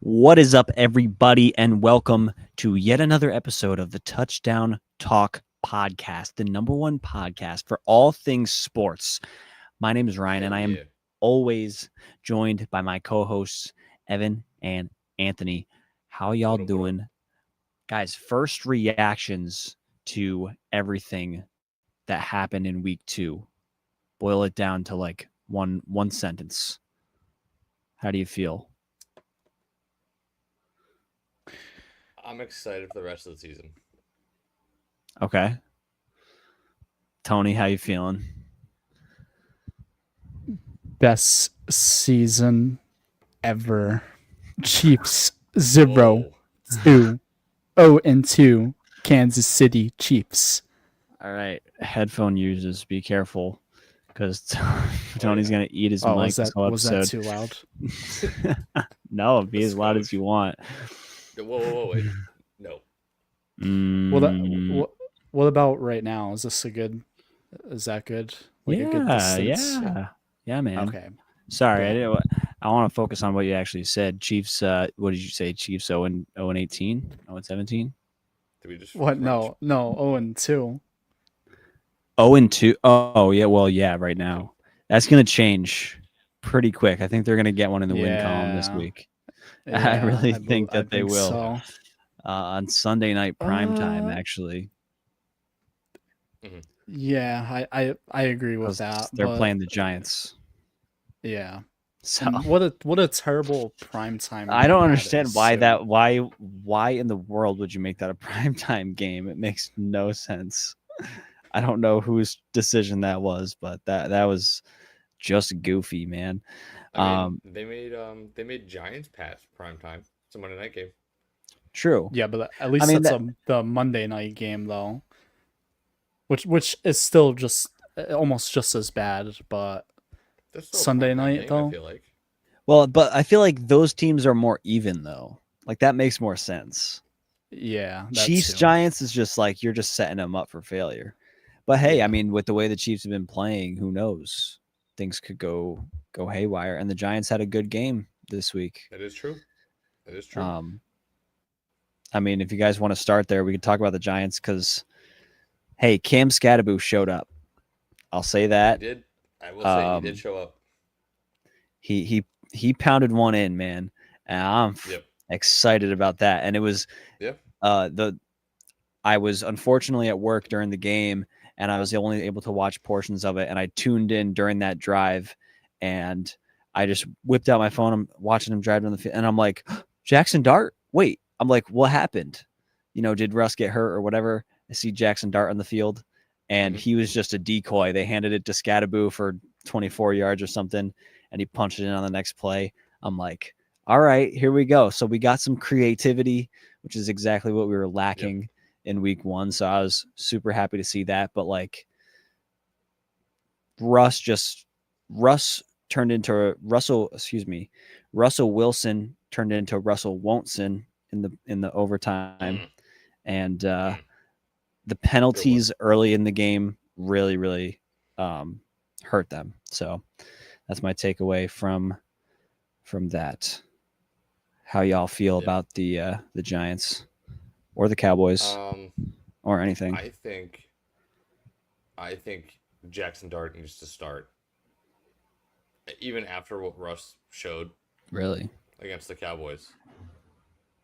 What is up, everybody, and welcome to yet another episode of the Touchdown Talk podcast, the number one podcast for all things sports. My name is Ryan, and I am always joined by my co-hosts, Evan and Anthony. How y'all doing? Guys, first reactions to everything that happened in week 2. Boil it down to like one sentence. How do you feel? I'm excited for the rest of the season. Okay. Tony, how you feeling? Best season ever. Chiefs 0-2. 0-2. Kansas City Chiefs. All right. Headphone users, be careful because Tony's going to eat his mic this whole episode. Was that too loud? No, be as loud as you want. Whoa, wait. No. What about right now? Is that good? Like a good distance? Yeah, man. Okay. Sorry, I want to focus on what you actually said. Chiefs, what did you say? Chiefs 0-18? 0-17? Did we just what? No, 0-2. 0-2. Oh, yeah. Well, yeah, right now. That's going to change pretty quick. I think they're going to get one in the win column this week. Yeah, I really think that they will. So. On Sunday night primetime, actually. Mm-hmm. Yeah, I agree with that. They're playing the Giants. Yeah. So what a terrible primetime. I don't understand why in the world would you make that a primetime game? It makes no sense. I don't know whose decision that was, but that was just goofy, man. I mean, they made Giants pass primetime. It's a Monday night game. True. Yeah, but at least that's the Monday night game though. Which is still just almost just as bad, but Sunday night game, though. I feel like. Well, but I feel like those teams are more even though. Like that makes more sense. Yeah. Chiefs Giants is just like you're just setting them up for failure. But hey, I mean, with the way the Chiefs have been playing, who knows? Things could go haywire. And the Giants had a good game this week. That is true. I mean, if you guys want to start there, we could talk about the Giants because, hey, Cam Scatterbo showed up. I'll say that. He did. I will say he did show up. He pounded one in, man. And I'm excited about that. And it was I was unfortunately at work during the game, and I was only able to watch portions of it. And I tuned in during that drive, and I just whipped out my phone. I'm watching him drive down the field, and I'm like, Jackson Dart? Wait. I'm like, what happened? Did Russ get hurt or whatever? I see Jackson Dart on the field, and he was just a decoy. They handed it to Scatterbo for 24 yards or something, and he punched it in on the next play. I'm like, all right, here we go. So we got some creativity, which is exactly what we were lacking in week 1. So I was super happy to see that. But like Russell Wilson turned into Russell Won'tson in the overtime, and the penalties early in the game really hurt them. So that's my takeaway from that. How y'all feel about the Giants or the Cowboys or anything? I think Jackson Dart needs to start even after what Russ showed. Really? Against the Cowboys.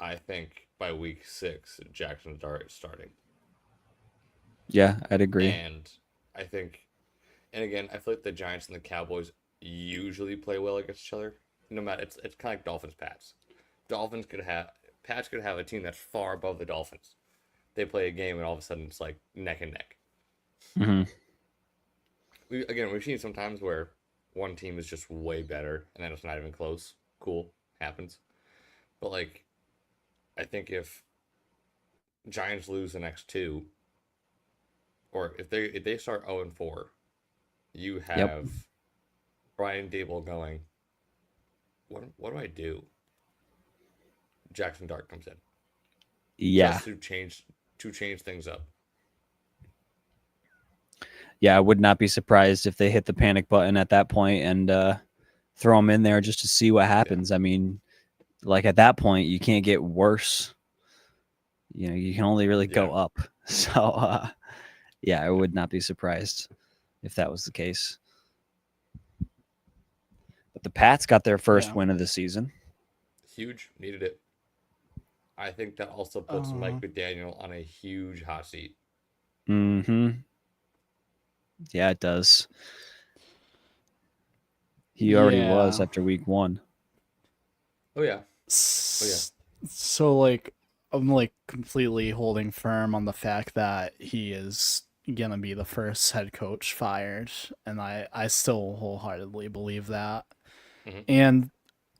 I think by week 6, Jackson Dart is starting. Yeah, I'd agree. And I think, and again, I feel like the Giants and the Cowboys usually play well against each other. No matter, it's kind of like Dolphins Pats. Pats could have a team that's far above the Dolphins. They play a game and all of a sudden it's like neck and neck. Mm-hmm. We've seen sometimes where one team is just way better and then it's not even close. Cool, happens. But like, I think if Giants lose the next 2, or if they start 0-4, you have Brian Dable going, what do I do? Jackson Dart comes in. Yeah. Just to change things up. Yeah, I would not be surprised if they hit the panic button at that point and throw him in there just to see what happens. I mean, like at that point, you can't get worse. You can only really go Yeah. up. So, yeah, I would not be surprised if that was the case. But the Pats got their first Yeah. win of the season. Huge. Needed it. I think that also puts Mike McDaniel on a huge hot seat. Mm-hmm. Yeah, it does. He already was after week 1. Oh yeah. So like I'm like completely holding firm on the fact that he is gonna be the first head coach fired, and I still wholeheartedly believe that. Mm-hmm. And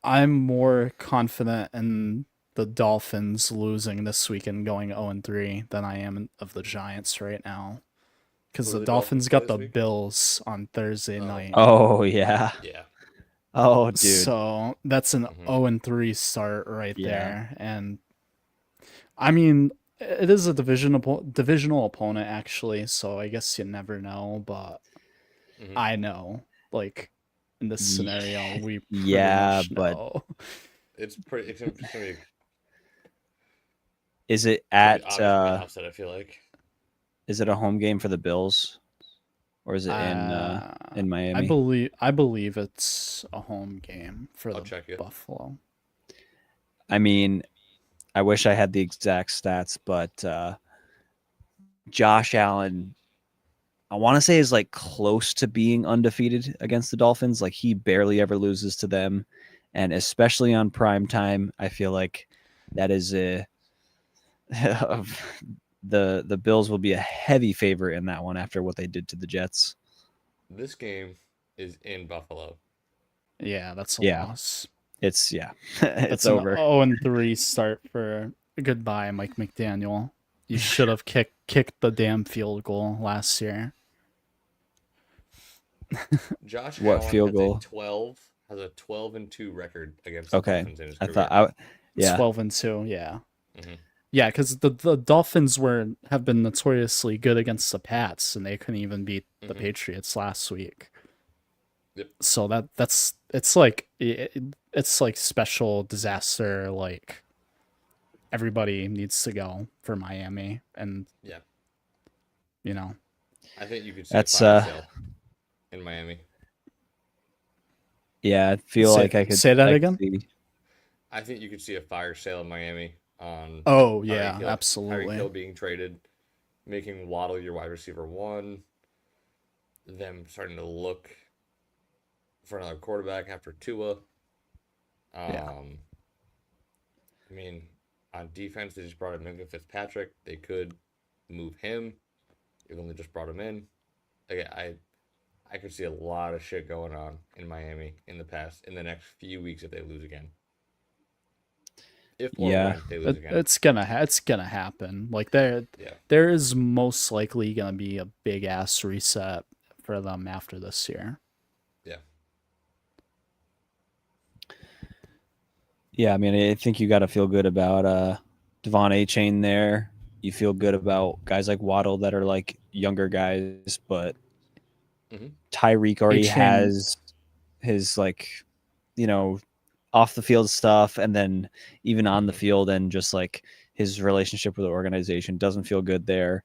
I'm more confident in the Dolphins losing this week and going 0-3 than I am of the Giants right now. Because Who the do the Dolphins Dolphins play got this the week? Bills on Thursday Oh. night. Oh, yeah. Yeah. Oh, dude. So that's an Mm-hmm. 0-3 start right Yeah. there. And I mean, it is a divisional opponent actually, so I guess you never know, but Mm-hmm. I know, like in this scenario, we pretty Yeah, much but know. It's pretty. It's gonna be is it pretty at obvious to be an upset. I feel like. is it a home game for the Bills? Or is it in I Miami? believe it's a home game for I'll the check you. Buffalo. I mean, I wish I had the exact stats, but Josh Allen, I want to say, is like close to being undefeated against the Dolphins. Like he barely ever loses to them, and especially on prime time, I feel like that is a the Bills will be a heavy favorite in that one after what they did to the Jets. This game is in Buffalo. Yeah, that's a Yeah. loss. It's That's it's an over. 0-3 start for goodbye, Mike McDaniel. You should have kicked the damn field goal last year. Josh What Allen field goal? has a 12-2 record against the Okay, Dolphins in his I career. thought yeah. 12-2, yeah. Mm-hmm. Yeah, because the Dolphins have been notoriously good against the Pats, and they couldn't even beat the Patriots last week. Yep. So it's like special disaster. Like everybody needs to go for Miami, and Yeah. I think you could see That's a fire sale in Miami. Yeah, I feel like I could say that again. see. I think you could see a fire sale in Miami on absolutely. Tyreek Hill being traded, making Waddle your wide receiver 1, them starting to look for another quarterback after Tua. I mean, on defense, they just brought in Minka Fitzpatrick. They could move him, even though they just brought him in. Again, I could see a lot of shit going on in Miami in the next few weeks if they lose again. If or when they lose again. It's gonna happen. Like there is most likely gonna be a big ass reset for them after this year. Yeah. Yeah, I mean, I think you got to feel good about Devon A-Chain there. You feel good about guys like Waddle that are like younger guys, but Tyreek already has his like, off the field stuff, and then even on the field, and just like his relationship with the organization doesn't feel good there.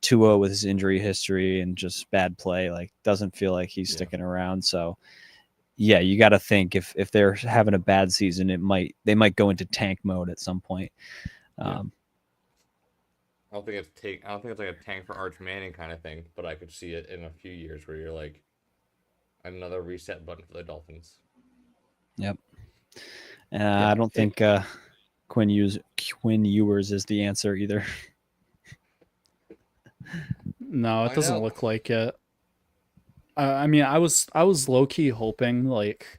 Tua with his injury history and just bad play, like doesn't feel like he's sticking around. So yeah, you got to think if they're having a bad season, they might go into tank mode at some point. I don't think it's like a tank for Arch Manning kind of thing, but I could see it in a few years where you're like another reset button for the Dolphins. Yep. I don't think Quinn Ewers is the answer either. No, it doesn't look like it. I mean, I was low key hoping like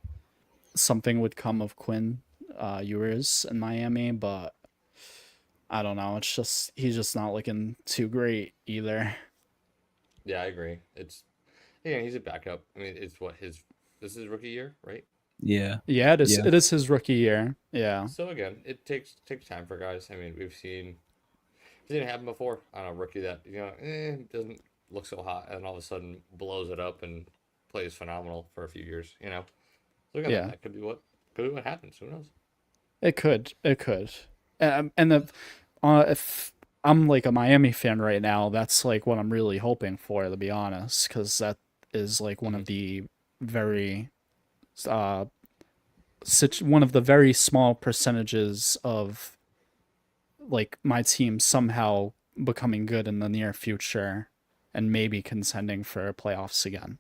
something would come of Quinn Ewers in Miami, but I don't know. He's just not looking too great either. Yeah, I agree. He's a backup. I mean, this is his rookie year, right? Yeah. Yeah, it is. Yeah. It is his rookie year. Yeah. So again, it takes time for guys. I mean, we've seen it happen before on a rookie that doesn't look so hot, and all of a sudden blows it up and plays phenomenal for a few years. So again, that could be what happens. Who knows? It could. It could. And if I'm like a Miami fan right now, that's like what I'm really hoping for, to be honest, because that is like one Hmm. of the very uh one of the very small percentages of like my team somehow becoming good in the near future and maybe contending for playoffs again.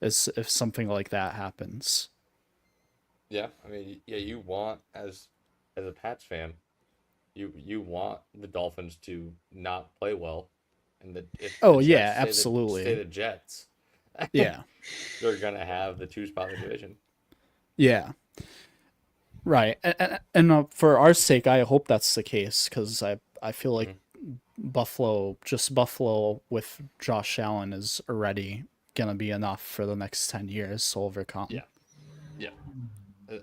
Is if something like that happens. Yeah, I mean, yeah, you want as a Pats fan, you want the Dolphins to not play well, and if the Oh Jets yeah, stay absolutely. the Jets, Yeah. they're gonna have the two spot in the division. Yeah. Right. And for our sake, I hope that's the case because I feel like Hmm. Buffalo with Josh Allen is already gonna be enough for the next 10 years to overcome. Yeah, yeah.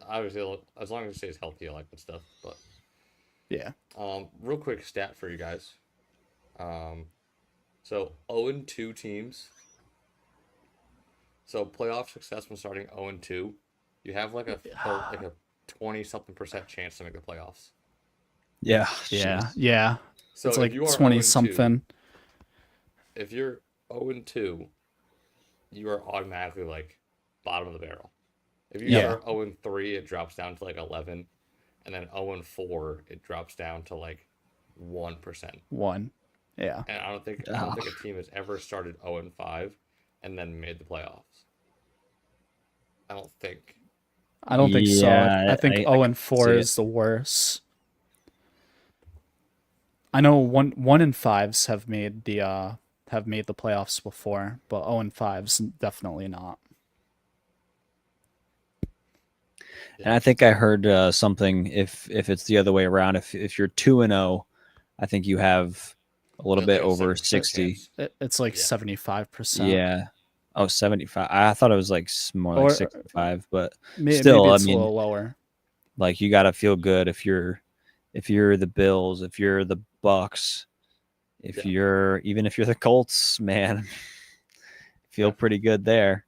Obviously, as long as it stays healthy, I like that stuff. But Yeah. real quick stat for you guys. Um, so 0-2 teams. So playoff success when starting 0-2, you have like a 20 something% chance to make the playoffs. Yeah. Yeah. Jeez. Yeah. So It's if like you are 20 0-2, something. if you're 0-2, you are automatically like bottom of the barrel. If you Yeah. start 0-3, it drops down to like 11, and then 0-4, it drops down to like 1%. One. Yeah. And I don't Oh, think a team has ever started 0-5 and then made the playoffs. I don't think. I don't think so. I yeah. think I 0 can and 4 see it. is the worst. I know one and fives have made the playoffs before, but 0 and fives definitely not. Yeah. And I think I heard something. If it's the other way around, if you're 2-0, I think you have a little bit Like a over 70% 60. chance. It's like Yeah. 75%. Yeah. Oh, 75. I thought it was like more like Or 65, but maybe still, I it's a mean, little lower. like you got to feel good if you're the Bills, if you're the Bucks, if Yeah. you're even if you're the Colts, man, feel Yeah. pretty good there.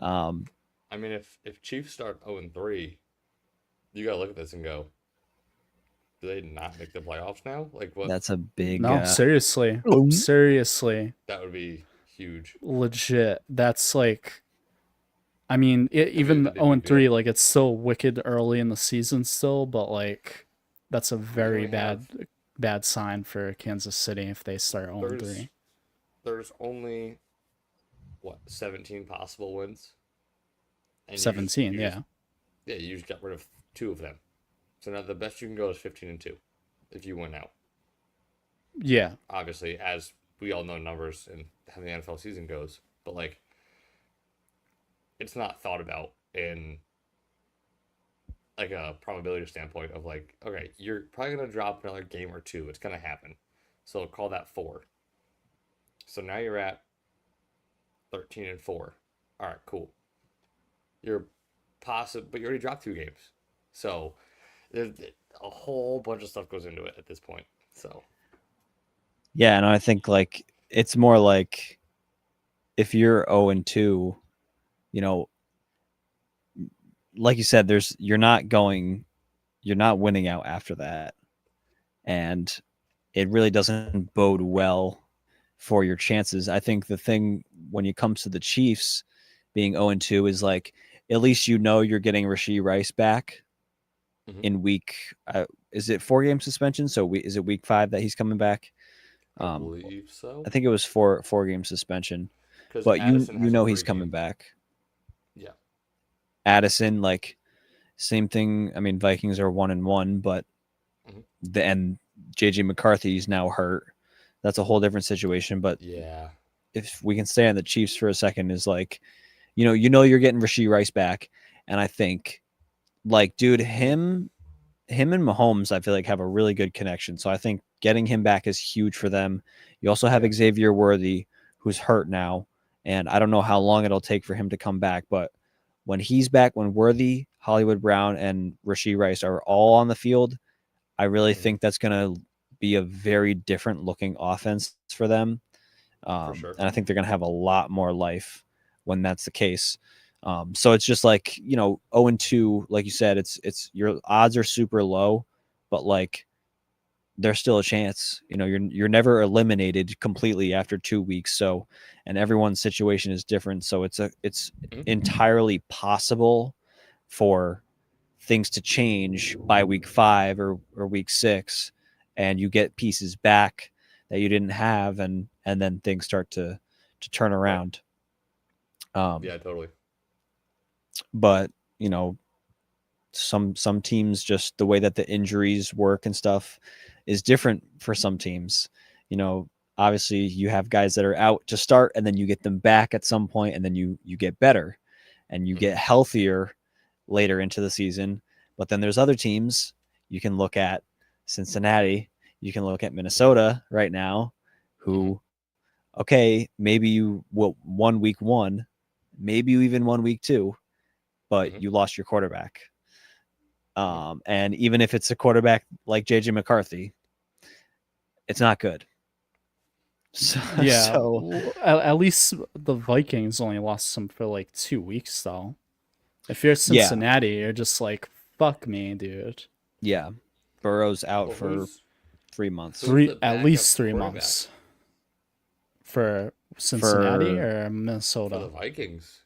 Um, I mean, if Chiefs start 0-3, you gotta look at this and go, do they not make the playoffs now? Like what? that's a big No, seriously. Seriously. That would be huge. Legit. That's like I mean, I mean, even it'd be a 0 big and deal. 3 like it's still wicked early in the season still, but like that's a But you very only have bad sign for Kansas City if they start 0 and there's 3. there's only what 17 possible wins, and 17, yeah. you just got rid of two of them. So now the best you can go is 15-2 if you win out. Yeah. Obviously, as we all know numbers and how the NFL season goes, but like it's not thought about in like a probability standpoint of like, okay, you're probably gonna drop another game or two. It's gonna happen. So call that four. So now you're at 13-4. All right, cool. You're possible, but you already dropped two games. So there's a whole bunch of stuff goes into it at this point. So yeah, and I think like it's more like if you're 0-2, you know, like you said, you're not winning out after that, and it really doesn't bode well for your chances. I think the thing when it comes to the Chiefs being 0-2 is like at least you know you're getting Rashee Rice back mhm, in week. Is it 4 game suspension? So is it week 5 that he's coming back? I Um, believe so. I think it was four game suspension, Because but Addison you has a know free he's coming game. back. Yeah. Addison, like same thing. I mean, Vikings are 1-1, but Mhm. and JJ McCarthy's now hurt. That's a whole different situation. But Yeah. if we can stay on the Chiefs for a second, is like, you know you're getting Rashee Rice back, and I think like, dude, him and Mahomes, I feel like have a really good connection. So I think getting him back is huge for them. You also have Yeah. Xavier Worthy, who's hurt now, and I don't know how long it'll take for him to come back, but when he's back, when Worthy, Hollywood Brown, and Rashee Rice are all on the field, I really Mhm. think that's going to be a very different looking offense for them. For sure. And I think they're going to have a lot more life when that's the case. So it's just like 0-2, like you said, it's your odds are super low, but like there's still a chance. You're never eliminated completely after 2 weeks. So, and everyone's situation is different. So it's entirely possible for things to change by week 5 or week 6, and you get pieces back that you didn't have, and then things start to turn around. Yeah, totally. But some teams, just the way that the injuries work and stuff is different for some teams. Obviously you have guys that are out to start, and then you get them back at some point, and then you get better and you get healthier later into the season. But then there's other teams. You can look at Cincinnati, you can look at Minnesota right now, who okay, maybe you won week 1, maybe you even won week 2, but you lost your quarterback. And even if it's a quarterback like JJ McCarthy, it's not good. So, Yeah, at least the Vikings only lost some for like 2 weeks, though. If you're Cincinnati, you're just like, fuck me, dude. Yeah, Burrow's out for 3 months. At least 3 months. For Cincinnati or Minnesota? For the Vikings.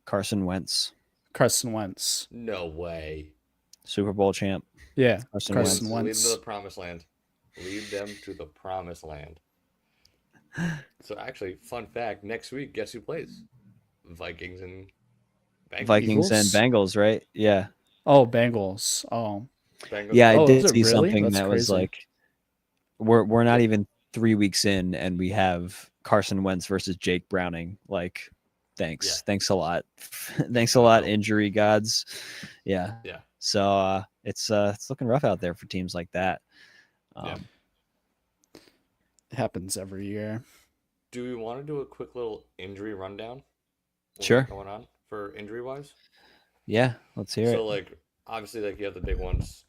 Carson Wentz. No way. Super Bowl champ. Yeah, Carson Wentz. Lead them to the promised land. Lead them to the promised land. So actually, fun fact, next week, guess who plays? Vikings and Bengals. Vikings and Bengals, right? Yeah. Oh, Bengals. Oh. Bengals. Yeah, I did see something That's that crazy. was like, we're not even 3 weeks in, and we have Carson Wentz versus Jake Browning. Like, thanks a lot. Thanks a lot, injury gods. Yeah. So it's looking rough out there for teams like that. It happens every year. Do we want to do a quick little injury rundown? Sure. What's going on for injury wise? Yeah, let's hear it. So like obviously like you have the big ones.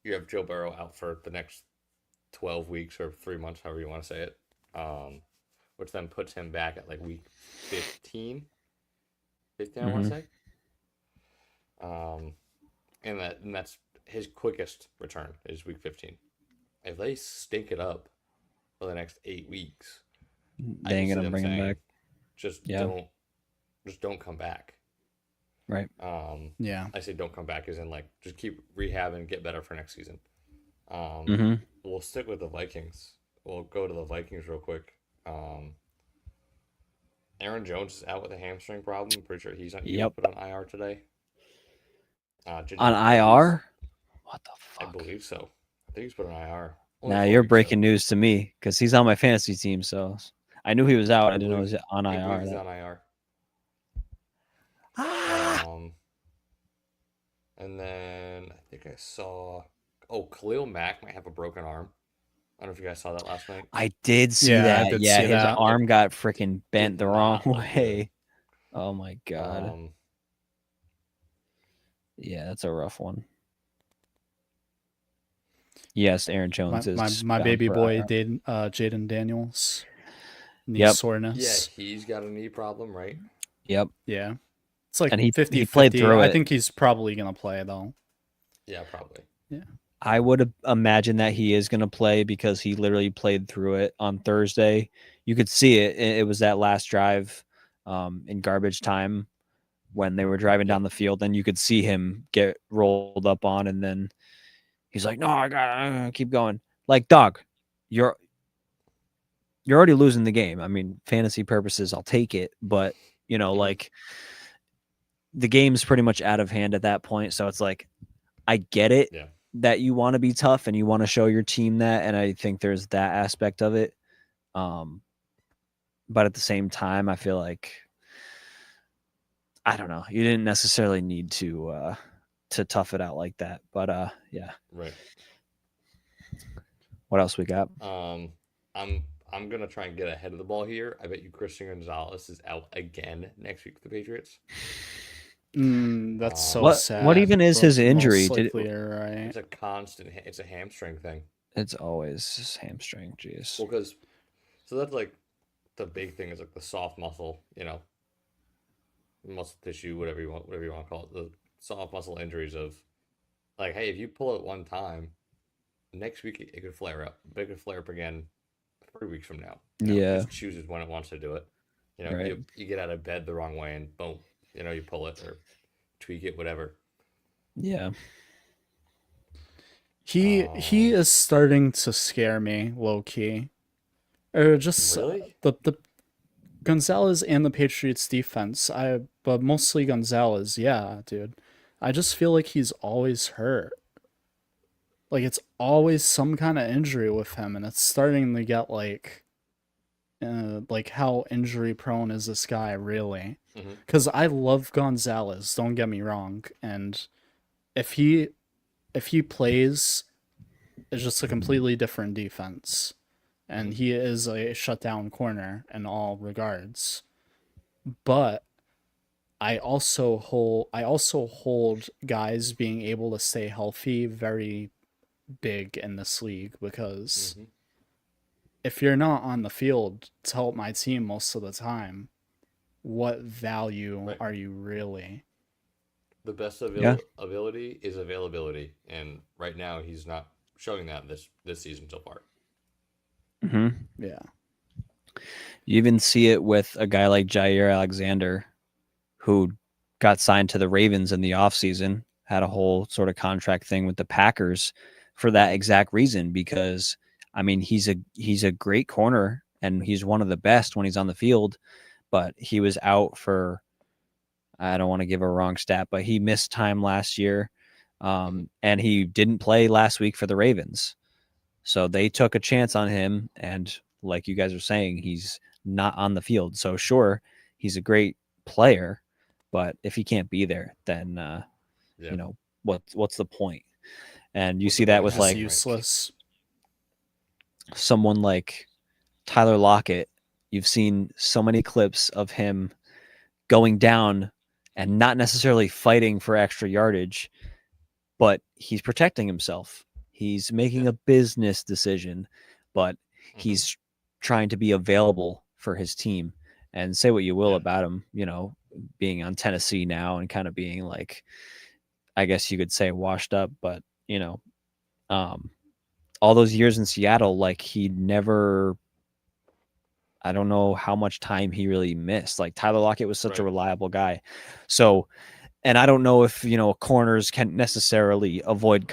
You have Joe Burrow out for the next 12 weeks or 3 months, however you want to say it. Which then puts him back at like week 15. 15, I want to say. And that's his quickest return is week 15. If they stink it up for the next 8 weeks, they ain't gonna bring him back. Don't come back. Right. Yeah. I say don't come back as in like just keep rehabbing, get better for next season. We'll stick with the Vikings. We'll go to the Vikings real quick. Aaron Jones is out with a hamstring problem. I'm pretty sure he's not put on IR today. On IR? What the fuck? I believe so. I think he's put on IR. Now you're breaking news to me because he's on my fantasy team. So I knew he was out. I didn't know he was on IR. He's on IR. And then I think I saw. Oh, Khalil Mack might have a broken arm. I don't know if you guys saw that last night. I did see that. His arm got freaking bent the wrong way. Oh my god. Yeah, that's a rough one. Yes, Aaron Jones is my baby boy, Jaden Daniels. Knee soreness. Yeah, he's got a knee problem, right? Yep. Yeah. It's like, and he played through it. I think he's probably gonna play though. Yeah, probably. Yeah. I would imagine that he is gonna play because he literally played through it on Thursday. You could see it. It was that last drive in garbage time when they were driving down the field, and you could see him get rolled up on, and then he's like, "No, I gotta keep going." Like, dog, you're already losing the game. I mean, fantasy purposes, I'll take it, but like the game's pretty much out of hand at that point. So it's like, I get it that you want to be tough and you want to show your team that, and I think there's that aspect of it. But at the same time, I feel like, I don't know, you didn't necessarily need to tough it out like that. But yeah. Right. What else we got? I'm gonna try and get ahead of the ball here. I bet you Christian Gonzalez is out again next week for the Patriots. That's so sad. What even is his injury? It's a constant. It's a hamstring thing. It's always hamstring. Jeez. Well, so that's like the big thing is like the soft muscle, muscle tissue, whatever you want to call it, the soft muscle injuries of like, hey, if you pull it one time, next week it could flare up. But it could flare up again 3 weeks from now. It Yeah. just chooses when it wants to do it. Right. You get out of bed the wrong way and boom, you pull it or tweak it, whatever. Yeah. He is starting to scare me, low key. Or just Really? the Gonzalez and the Patriots defense. But mostly Gonzalez, yeah, dude. I just feel like he's always hurt. Like it's always some kind of injury with him, and it's starting to get like how injury prone is this guy really? Mm-hmm. Because I love Gonzalez, don't get me wrong, and if he plays, it's just a completely different defense, and he is a shutdown corner in all regards. But I also hold guys being able to stay healthy very big in this league, because if you're not on the field to help my team most of the time, what value are you really? The best ability is availability, and right now he's not showing that this season so far. Yeah. You even see it with a guy like Jair Alexander, who got signed to the Ravens in the offseason, had a whole sort of contract thing with the Packers for that exact reason, because I mean, he's a great corner and he's one of the best when he's on the field, but he was out for, I don't want to give a wrong stat, but he missed time last year. And he didn't play last week for the Ravens. So they took a chance on him. And like you guys are saying, he's not on the field. So sure, he's a great player, but if he can't be there, then, what's the point? And you see that with like useless. Someone like Tyler Lockett. You've seen so many clips of him going down and not necessarily fighting for extra yardage, but he's protecting himself. He's making a business decision, but he's trying to be available for his team. And say what you will about him, being on Tennessee now and kind of being like, I guess you could say washed up, but all those years in Seattle, like he never, I don't know how much time he really missed. Like Tyler Lockett was such a reliable guy. So, and I don't know if, corners can necessarily avoid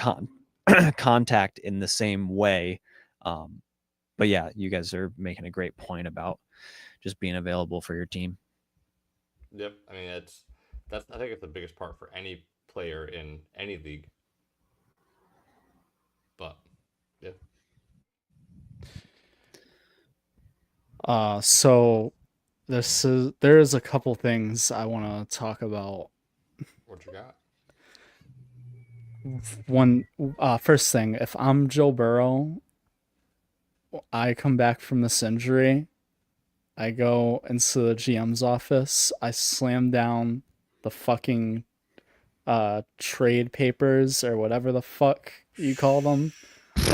contact in the same way. But yeah, you guys are making a great point about just being available for your team. Yep. I mean, I think it's the biggest part for any player in any league. But yeah. So there is a couple things I want to talk about. What you got? First thing, if I'm Joe Burrow, I come back from this injury, I go into the GM's office, I slam down the fucking trade papers or whatever the fuck you call them.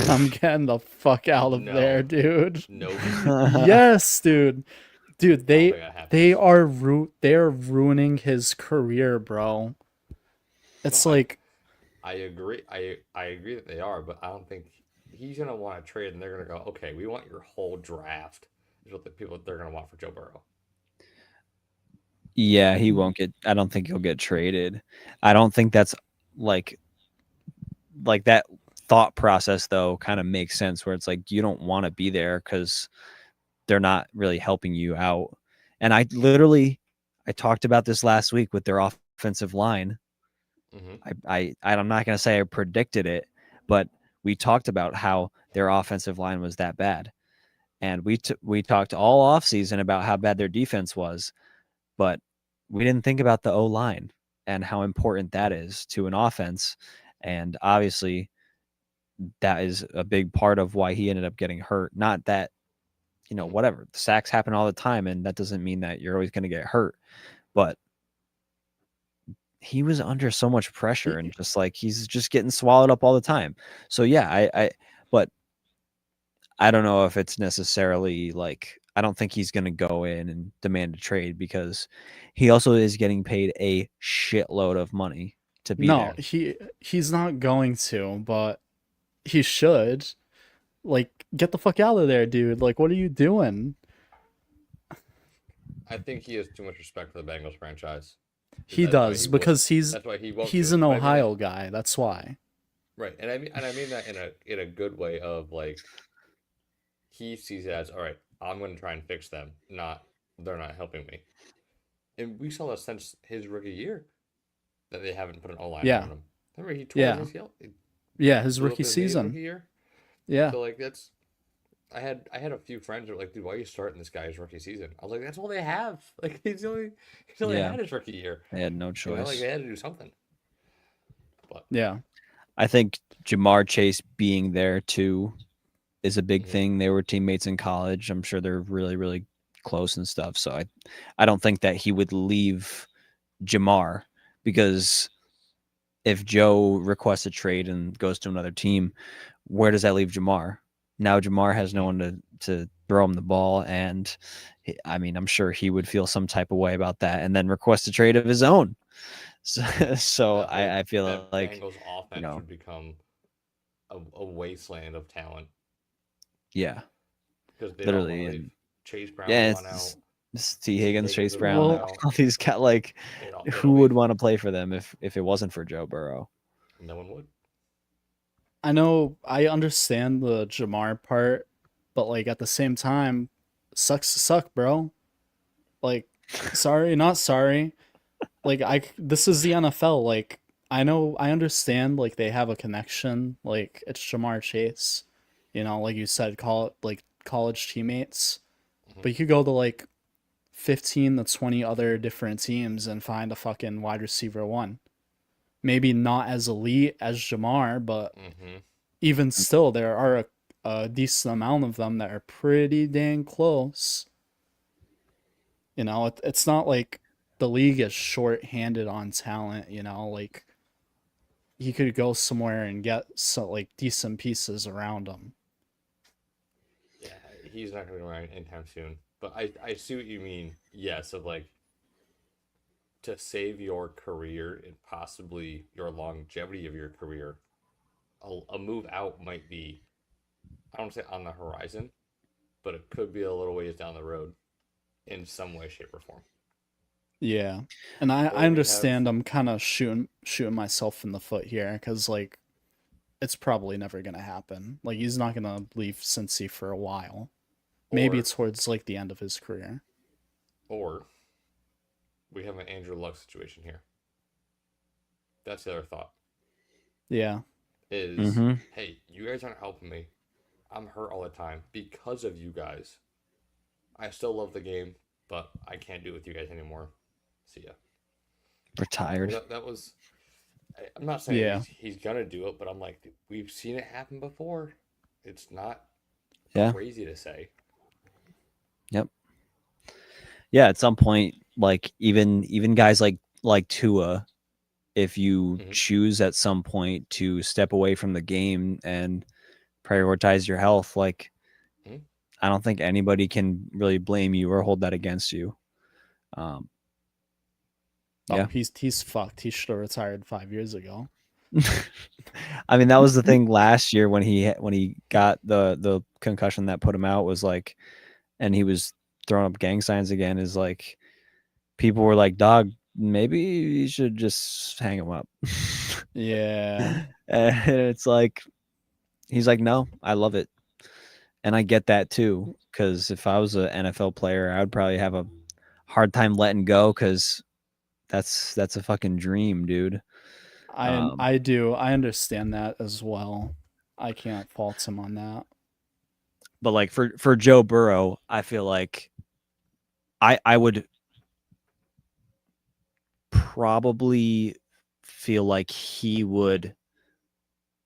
I'm getting the fuck out of there, dude. Nope. Yes, dude. Dude, they're ruining his career, bro. It's like I agree. I agree that they are, but I don't think he's gonna want to trade, and they're gonna go, okay, we want your whole draft. Is what they're gonna want for Joe Burrow. Yeah, he won't get. I don't think he'll get traded. I don't think that's like that thought process though kind of makes sense, where it's like you don't want to be there because they're not really helping you out. And I talked about this last week with their offensive line. I'm not going to say I predicted it, but we talked about how their offensive line was that bad. And we talked all offseason about how bad their defense was, but we didn't think about the O-line and how important that is to an offense. And obviously that is a big part of why he ended up getting hurt. Not that, whatever, the sacks happen all the time, and that doesn't mean that you're always going to get hurt, but he was under so much pressure and just like he's just getting swallowed up all the time. So yeah, but I don't know if it's necessarily like I don't think he's going to go in and demand a trade because he also is getting paid a shitload of money to be No, there. he's not going to, but he should. Like, get the fuck out of there, dude. Like, what are you doing? I think he has too much respect for the Bengals franchise. He does because That's why he won't do he's it. an But I mean that Ohio guy. That's why. right, and I mean that in a good way of like he sees it as all right. I'm going to try and fix them. Not they're not helping me. And we saw that since his rookie year that they haven't put an O line Yeah. around him. Remember he tore Yeah. his ACL. He Yeah, his blew up rookie his knee his season. rookie year. Yeah. So like that's I had a few friends that were like, dude, why are you starting this guy's rookie season? I was like, that's all they have. Like he's only Yeah, had his rookie year. they had no Like choice. they had to do something. But Yeah. I think Jamar Chase being there too is a big mhm. thing. They were teammates in college. I'm sure they're really, really close and stuff. So I don't think that he would leave Jamar because if Joe requests a trade and goes to another team, where does that leave Jamar? Now Jamar has no Mhm. one to throw him the ball, and I mean, I'm sure he would feel some type of way about that, and then request a trade of his own. So that whole I feel that like, Bengals you offense know, would become a wasteland of talent yeah, because they'd all want to literally, leave. and Chase Brown would yeah, want out. it's T T Higgins, Higgins Chase would want Brown, Well, out. all these cat like, They'd who all would leave. want to play for them if it wasn't for Joe Burrow? No one would. I know I understand the Jamar part, but like at the same time, sucks to suck, bro. Like, sorry, not sorry. Like this is the NFL. Like, I understand. Like they have a connection. Like it's Jamar Chase, like you said, call it like college teammates. Mhm. But you could go to like 15 to 20 other different teams and find a fucking wide receiver one. Maybe not as elite as Jamar, but Mhm. even still, there are a decent amount of them that are pretty dang close. It's not like the league is short-handed on talent. Like he could go somewhere and get like decent pieces around him. Yeah, he's not going to be around anytime soon. But I see what you mean. Yes, of like to save your career and possibly your longevity of your career, a move out might be, I don't say on the horizon, but it could be a little ways down the road in some way, shape, or form. Yeah, and I Or we have, understand I'm kind of shooting myself in the foot here because like it's probably never gonna happen. Like he's not gonna leave Cincy for a while. Maybe or towards like the end of his career. or we have an Andrew Luck situation here. That's the other thought. Yeah, Is Mm-hmm. hey, you guys aren't helping me. I'm hurt all the time because of you guys. I still love the game, but I can't do it with you guys anymore. See ya. Retired. That was. I'm not saying yeah. he's gonna do it, but I'm like, we've seen it happen before. It's not Yeah. crazy to say. Yep. Yeah. At some point, like even guys like Tua, if you Mm-hmm. choose at some point to step away from the game and prioritize your health, like Mm-hmm. I don't think anybody can really blame you or hold that against you. Um, Oh, yeah. he's fucked. He should have retired 5 years ago. I mean, that was the thing last year when he got the concussion that put him out was like, and he was throwing up gang signs again. Is like people were like, "Dog, maybe you should just hang him up." Yeah, And it's like he's like, "No, I love it," and I get that too. Because if I was an NFL player, I would probably have a hard time letting go. Because that's a fucking dream, dude. I do. I understand that as well. I can't fault him on that. But like for Joe Burrow, I feel like I would probably feel like he would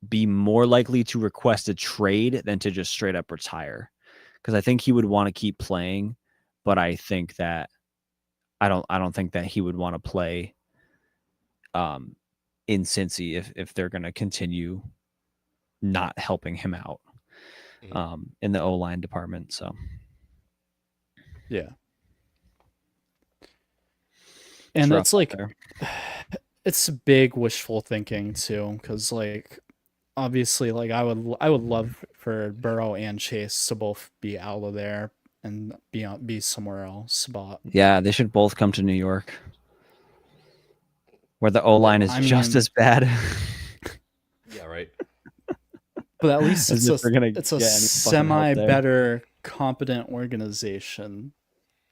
be more likely to request a trade than to just straight up retire. Because I think he would want to keep playing, but I think that I don't think that he would want to play um in Cincy if they're gonna continue not helping him out Mm-hmm. in the O line department. So Yeah. It's And rough it's out like there. it's big wishful thinking too, because like obviously like I would love for Burrow and Chase to both be out of there and be somewhere else, but Yeah, they should both come to New York, where the O line is I just mean, as bad. Yeah, right. but at least As if we're gonna it's a get any fucking help semi there. better competent organization,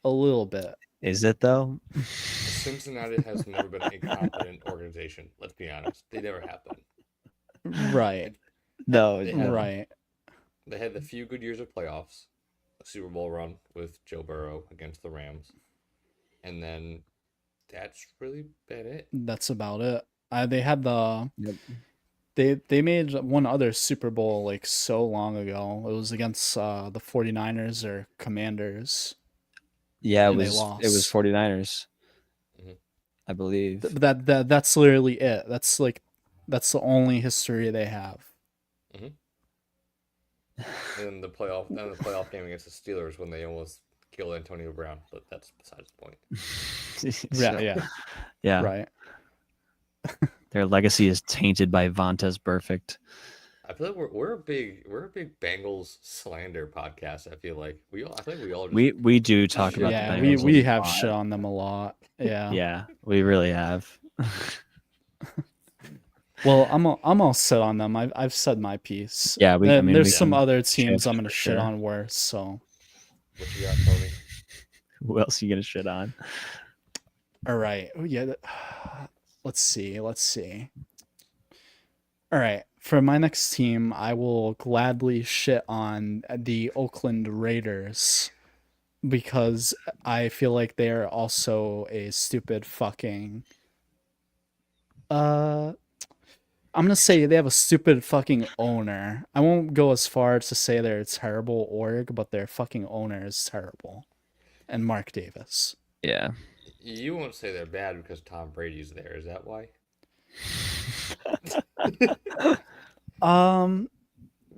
a little bit. Is it though? Cincinnati has never been a competent organization. Let's be honest; they never have been. Right. No, They no. had Right. they had the few good years of playoffs, a Super Bowl run with Joe Burrow against the Rams, and then that's really been it. That's about it. They had the Yep. they made one other Super Bowl like so long ago. It was against the 49ers or Commanders. Yeah, And they it was lost. 49ers, Mhm. I believe. That's literally it. That's the only history they have. And the playoff game against the Steelers when they almost killed Antonio Brown, but that's besides the point. Yeah, yeah. Yeah. Right. Their legacy is tainted by Vontaze Perfect. I feel like we're a big Bengals slander podcast. I feel like we all just We do talk about the Yeah, Bengals. we a have lot. shit on them a lot. Yeah. Yeah, we really have. Well, I'm all set on them. I've said my piece. Yeah, There's we some can other teams shift I'm gonna for shit sure. on worse. So what you got, Tony? Who else are you gonna shit on? all right. Oh, yeah. Let's see. All right. For my next team, I will gladly shit on the Oakland Raiders because I feel like they are also a stupid fucking I'm gonna say they have a stupid fucking owner. I won't go as far as to say they're a terrible org, but their fucking owner is terrible. And Mark Davis. Yeah. You won't say they're bad because Tom Brady's there. Is that why?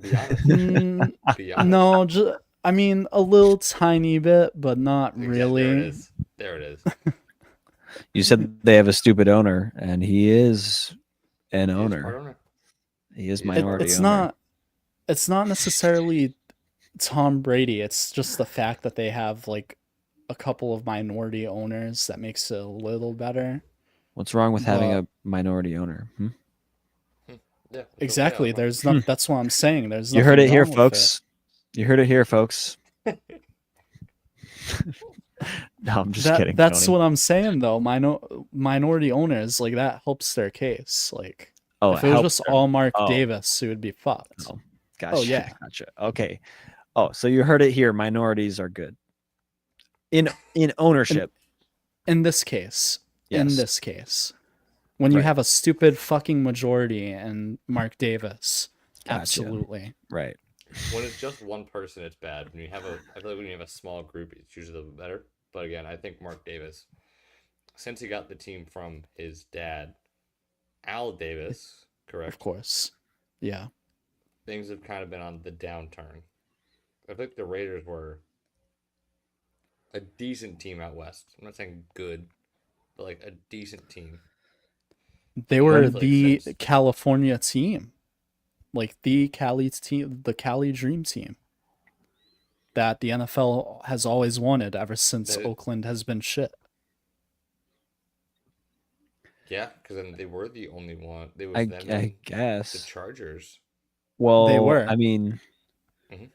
Be honest. Be honest. No, I mean a little tiny bit, but not really. There it is. There it is. You said they have a stupid owner, and he is an He is owner. part owner. He is It- minority It's owner. not necessarily Tom Brady. It's just the fact that they have like a couple of minority owners that makes it a little better. What's wrong with having But- a minority owner? Yeah, Exactly. yeah, There's not. That's what I'm saying. There's You heard nothing it here, wrong with folks. You heard it here, folks. No, I'm just kidding. That's Tony. what I'm saying though. Minority owners like that helps their case. Like Oh, if it was help just them. all Mark Oh. Davis, it would be fucked. Oh, gotcha. yeah. Gotcha. Okay. Oh, so you heard it here. Minorities are good in ownership. In this case, Yes. when you Right. have a stupid fucking majority and Mark Davis, Gotcha. absolutely. Right. When it's just one person, it's bad. I feel like when you have a small group, it's usually better. But again, I think Mark Davis, since he got the team from his dad, Al Davis, correct? Of course. Yeah. Things have kind of been on the downturn. I think the Raiders were a decent team out west. I'm not saying good, but like a decent team. They were Like the since- California team. Like the Cali team, the Cali Dream team. That the NFL has always wanted ever since That- Oakland has been shit. Yeah, because then they were the only one. They was I them and the guess. Chargers. Well, They were. I mean, Mhm.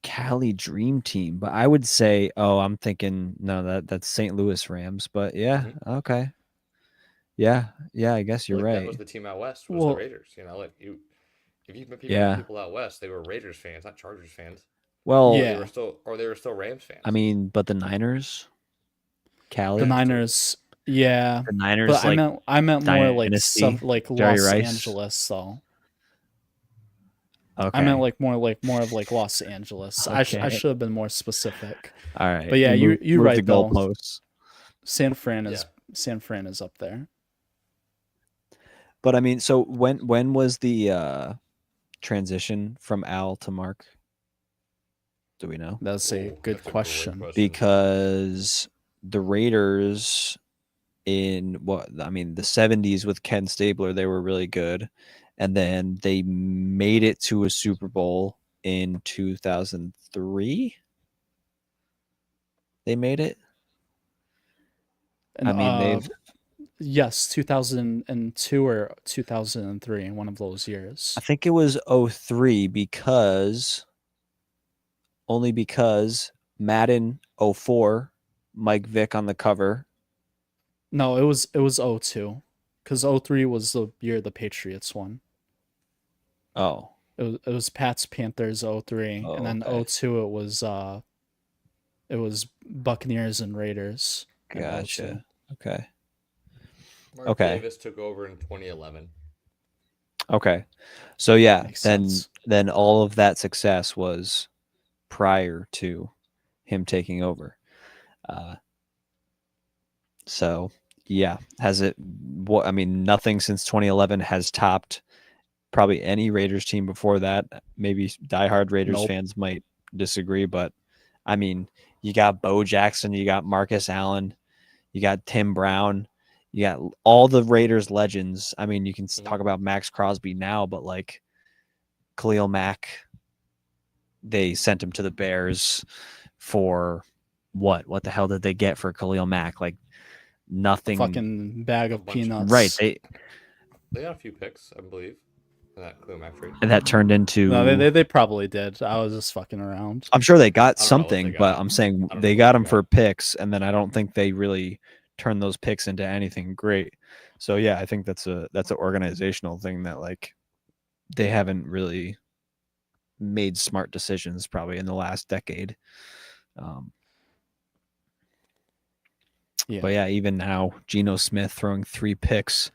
Cali Dream Team, but I would say, I'm thinking no, that's St. Louis Rams. But yeah, okay, yeah, I guess you're Like, right. That was the team out west. Was Well- the Raiders? Like you, if you met Yeah. people out west, they were Raiders fans, not Chargers fans. Well, Yeah. They were still Rams fans. I mean, but the Niners, Cali, The Niners, yeah. the Niners, But like I meant more like Dynasty, like Jerry Los Rice. Angeles though. okay, I meant like more of like Los Angeles. I Okay. should have been more specific. all right. But yeah, you're move right the though. goalposts. San Fran is up there. But I mean, so when was the transition from Al to Mark? Do we know? That's a good that's a great question. Because the Raiders in the 70s with Ken Stabler, they were really good. And then they made it to a Super Bowl in 2003. They made it. And, I mean, they've yes, 2002 or 2003, in one of those I years. think it was 03 only because Madden 04, Mike Vick on the cover. No, it was 02, because 03 was the year the Patriots won. Oh, It was Pats Panthers 03, and then okay. 02 it was Buccaneers and Raiders in 02. Gotcha. Okay. Mark Okay. Davis took over in 2011. Okay. So yeah, Makes then sense. then all of that success was prior to him taking over. So yeah, has it? What I mean, nothing since 2011 has topped probably any Raiders team before that. Maybe diehard Raiders Nope. fans might disagree, but I mean, you got Bo Jackson, you got Marcus Allen, you got Tim Brown, you got all the Raiders legends. I mean, you can talk about Max Crosby now, but like Khalil Mack, they sent him to the Bears for what? What the hell did they get for Khalil Mack? Like nothing. Fucking bag of peanuts. Right. They got a few picks, I believe, in that Khalil Mack trade. And that turned into. No, they probably did. I was just fucking around. I'm sure they got I don't know what something, they but got. I'm saying I don't they know got what them they for got. picks, and then I don't think they really turned those picks into anything great. So yeah, I think that's an organizational thing that like they haven't really made smart decisions probably in the last decade. Yeah. But yeah, even now, Geno Smith throwing 3 picks.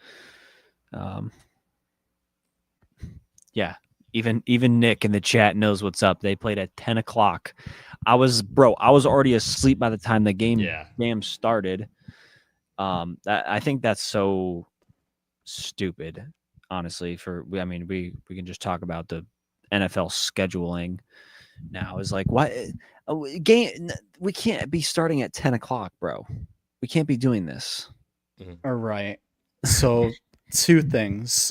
Yeah, even Nick in the chat knows what's up. They played at 10 o'clock. I was already asleep by the time the game started. I think that's so stupid, honestly. We can just talk about the NFL scheduling now. Is like what game? We can't be starting at 10 o'clock, bro. We can't be doing this. All right. So, two things.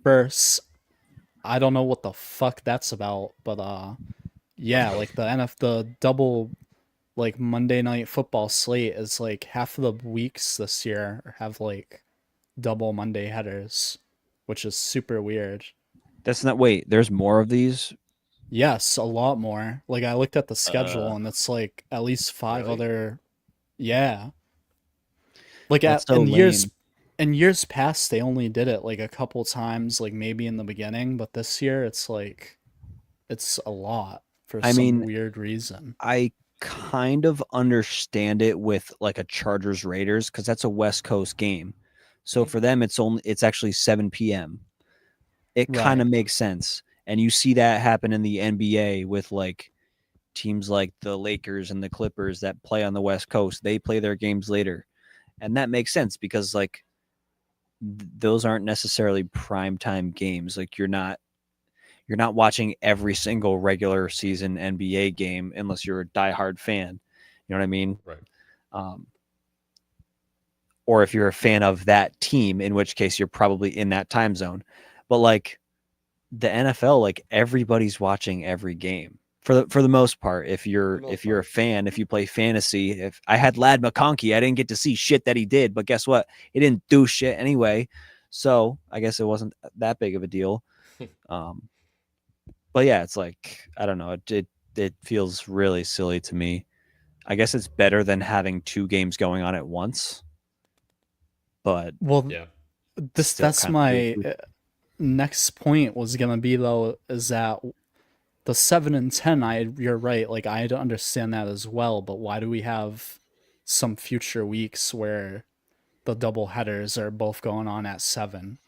First, I don't know what the fuck that's about, but yeah, like the double like Monday night football slate is like half of the weeks this year have like double Monday headers, which is super weird. That's not. Wait, there's more of these. Yes, a lot more. Like I looked at the schedule and it's like at least 5 Really? other. Yeah. Like That's so lame. in years past they only did it like a couple times, like maybe in the beginning, but this year it's like it's a lot for some weird reason. I kind of understand it with like a Chargers Raiders because that's a West Coast game. So for them it's actually 7 p.m. It kind of makes sense. And you see that happen in the NBA with like teams like the Lakers and the Clippers that play on the West Coast. They play their games later. And that makes sense because like those aren't necessarily primetime games. Like you're not watching every single regular season NBA game unless you're a diehard fan. You know what I mean? Right. Or if you're a fan of that team, in which case you're probably in that time zone. But like the NFL, like everybody's watching every game for the most part. If you're a fan, if you play fantasy, if I had Lad McConkey, I didn't get to see shit that he did, but guess what? He didn't do shit anyway. So I guess it wasn't that big of a deal. But yeah, it's like I don't know. It feels really silly to me. I guess it's better than having 2 games going on at once. But yeah, that's my next point was gonna be though, is that the 7 and 10, you're right, like I understand that as well, but why do we have some future weeks where the double headers are both going on at 7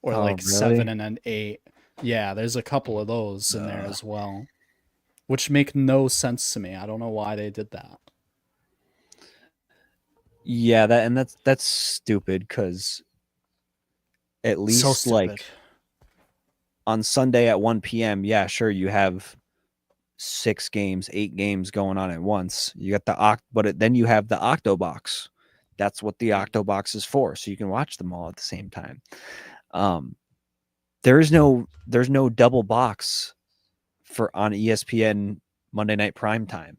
or like really? 7 and then 8? Yeah, there's a couple of those in there as well, which make no sense to me. I don't know why they did that. Yeah, that's stupid because at least like on Sunday at 1 p.m., yeah, sure, you have 6 games, 8 games going on at once. You got then you have the Octobox. That's what the Octobox is for, so you can watch them all at the same time. There's no double box on ESPN Monday Night Prime Time.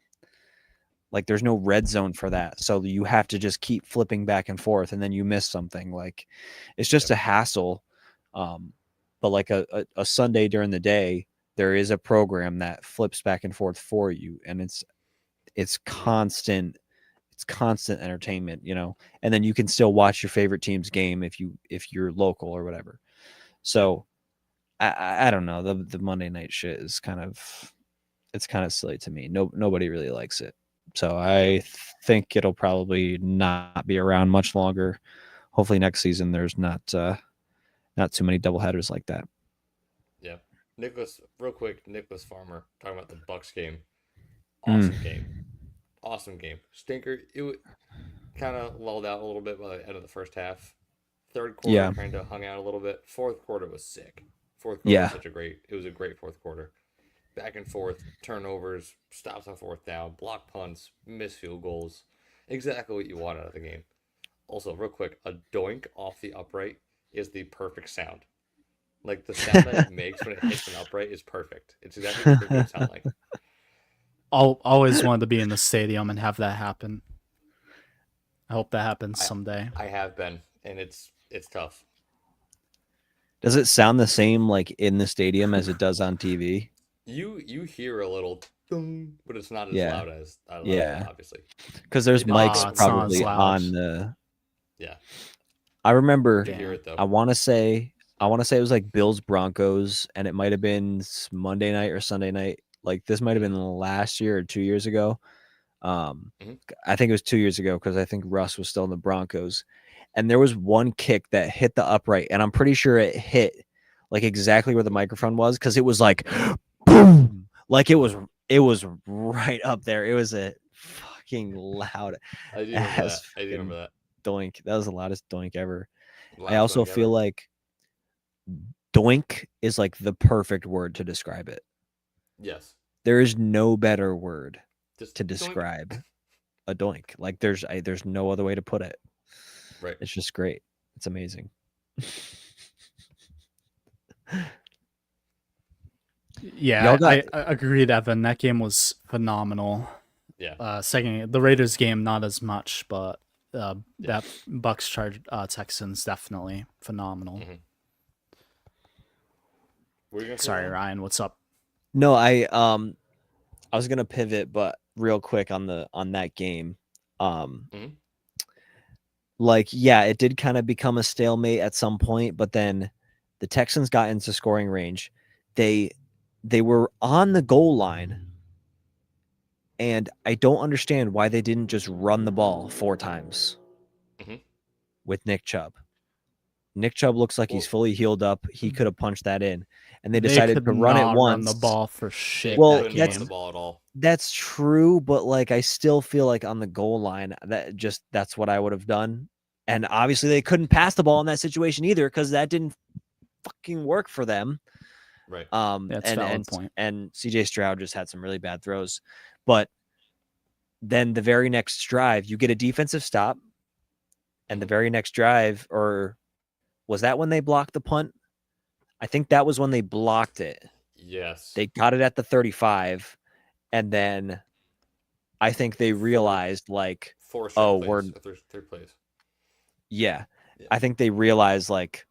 Like there's no red zone for that. So you have to just keep flipping back and forth and then you miss something. Like it's just a hassle. But like a Sunday during the day, there is a program that flips back and forth for you. And it's constant entertainment, and then you can still watch your favorite team's game if you're local or whatever. So I don't know. The Monday night shit is kind of silly to me. Nobody really likes it. So I think it'll probably not be around much longer. Hopefully next season there's not too many doubleheaders like that. Yeah. Nicholas Farmer talking about the Bucks game. Awesome game. Awesome game. Stinker. It kind of lulled out a little bit by the end of the first half. Third quarter kind of hung out a little bit. Fourth quarter was sick. Fourth quarter was it was a great fourth quarter. Back and forth, turnovers, stops on fourth down, block punts, missed field goals. Exactly what you want out of the game. Also, real quick, a doink off the upright is the perfect sound. Like the sound that it makes when it hits an upright is perfect. It's exactly what it would sound like. Always wanted to be in the stadium and have that happen. I hope that happens someday. I have been, and it's tough. Does it sound the same like in the stadium as it does on TV? You hear a little ding, but it's not as loud as obviously. Because there's mics probably on the. Yeah. I remember. You hear it, though. I want to say it was like Bills Broncos, and it might have been Monday night or Sunday night. Like this might have been last year or 2 years ago. I think it was 2 years ago because I think Russ was still in the Broncos, and there was one kick that hit the upright, and I'm pretty sure it hit like exactly where the microphone was because it was like boom, like it was right up there. It was a fucking loud. I do remember that. Doink. That was the loudest doink ever. I also feel like doink is like the perfect word to describe it. Yes. There is no better word Just to describe a doink. Like there's no other way to put it. Right. It's just great. It's amazing. Yeah, I agreed, Evan. That game was phenomenal. Yeah. Second, the Raiders game, not as much, but that Bucks Texans definitely phenomenal. Sorry, Ryan, what's up? No, I was gonna pivot, but real quick on that game. Like, yeah, it did kind of become a stalemate at some point, but then the Texans got into scoring range. They were on the goal line, and I don't understand why they didn't just run the ball 4 times with Nick Chubb. Nick Chubb looks like he's fully healed up. He could have punched that in, and they decided to run it once. Run the ball for shit. Well, that game. The ball at all. That's true, but like I still feel like on the goal line, that's what I would have done. And obviously they couldn't pass the ball in that situation either because that didn't fucking work for them. Right. That's a valid point. And CJ Stroud just had some really bad throws. But then the very next drive, you get a defensive stop. And the very next drive, or was that when they blocked the punt? I think that was when they blocked it. Yes. They got it at the 35. And then I think they realized like, we're third place. Yeah. I think they realized like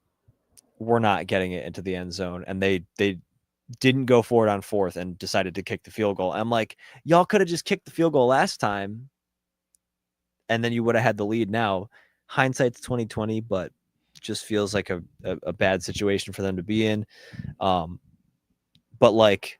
we're not getting it into the end zone, and they didn't go for it on 4th and decided to kick the field goal. I'm like, y'all could have just kicked the field goal last time, and then you would have had the lead. Now, hindsight's 2020, but just feels like a bad situation for them to be in. But like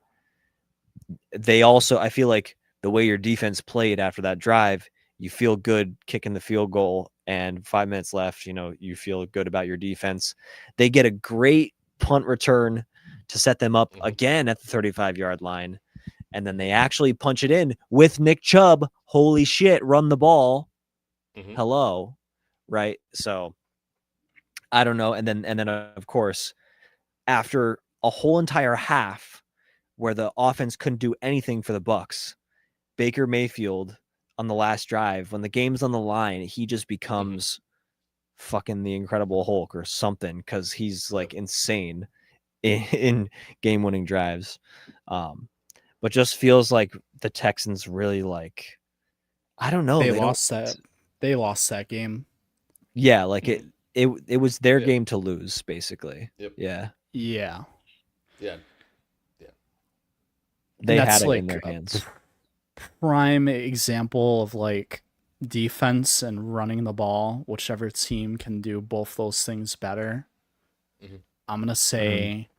they also, I feel like the way your defense played after that drive, you feel good kicking the field goal, and 5 minutes left, you feel good about your defense. They get a great punt return to set them up again at the 35-yard line. And then they actually punch it in with Nick Chubb. Holy shit, run the ball. Hello. Right. So I don't know. And then of course, after a whole entire half where the offense couldn't do anything for the Bucks. Baker Mayfield on the last drive, when the game's on the line, he just becomes fucking the Incredible Hulk or something, because he's like insane in game-winning drives. But just feels like the Texans really like, I don't know. They They lost don't. that. They lost that game. Yeah, like it was their Yeah. game to lose, basically. Yep. Yeah, Yeah. Yeah. they had that's it in like their a hands. prime example of like defense and running the ball. Whichever team can do both those things better. Mhm. I'm gonna say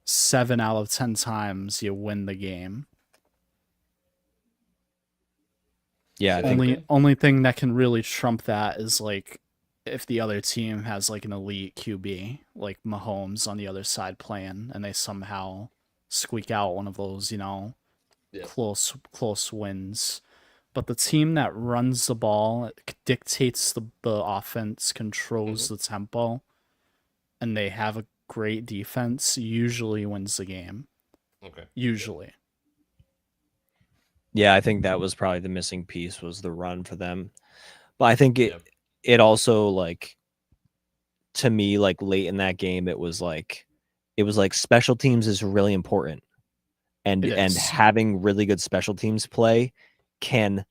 7 out of 10 times you win the game. Yeah, I think Only thing that can really trump that is like if the other team has like an elite QB, like Mahomes on the other side playing, and they somehow squeak out one of those, Yeah. close wins. But the team that runs the ball, dictates the offense, controls the tempo, and they have a great defense, usually wins the game. Okay. Usually. yeah, I think that was probably the missing piece, was the run for them. But I think Yeah. it also, like, to me, like late in that game, it was like special teams is really important, and It is. having really good special teams play can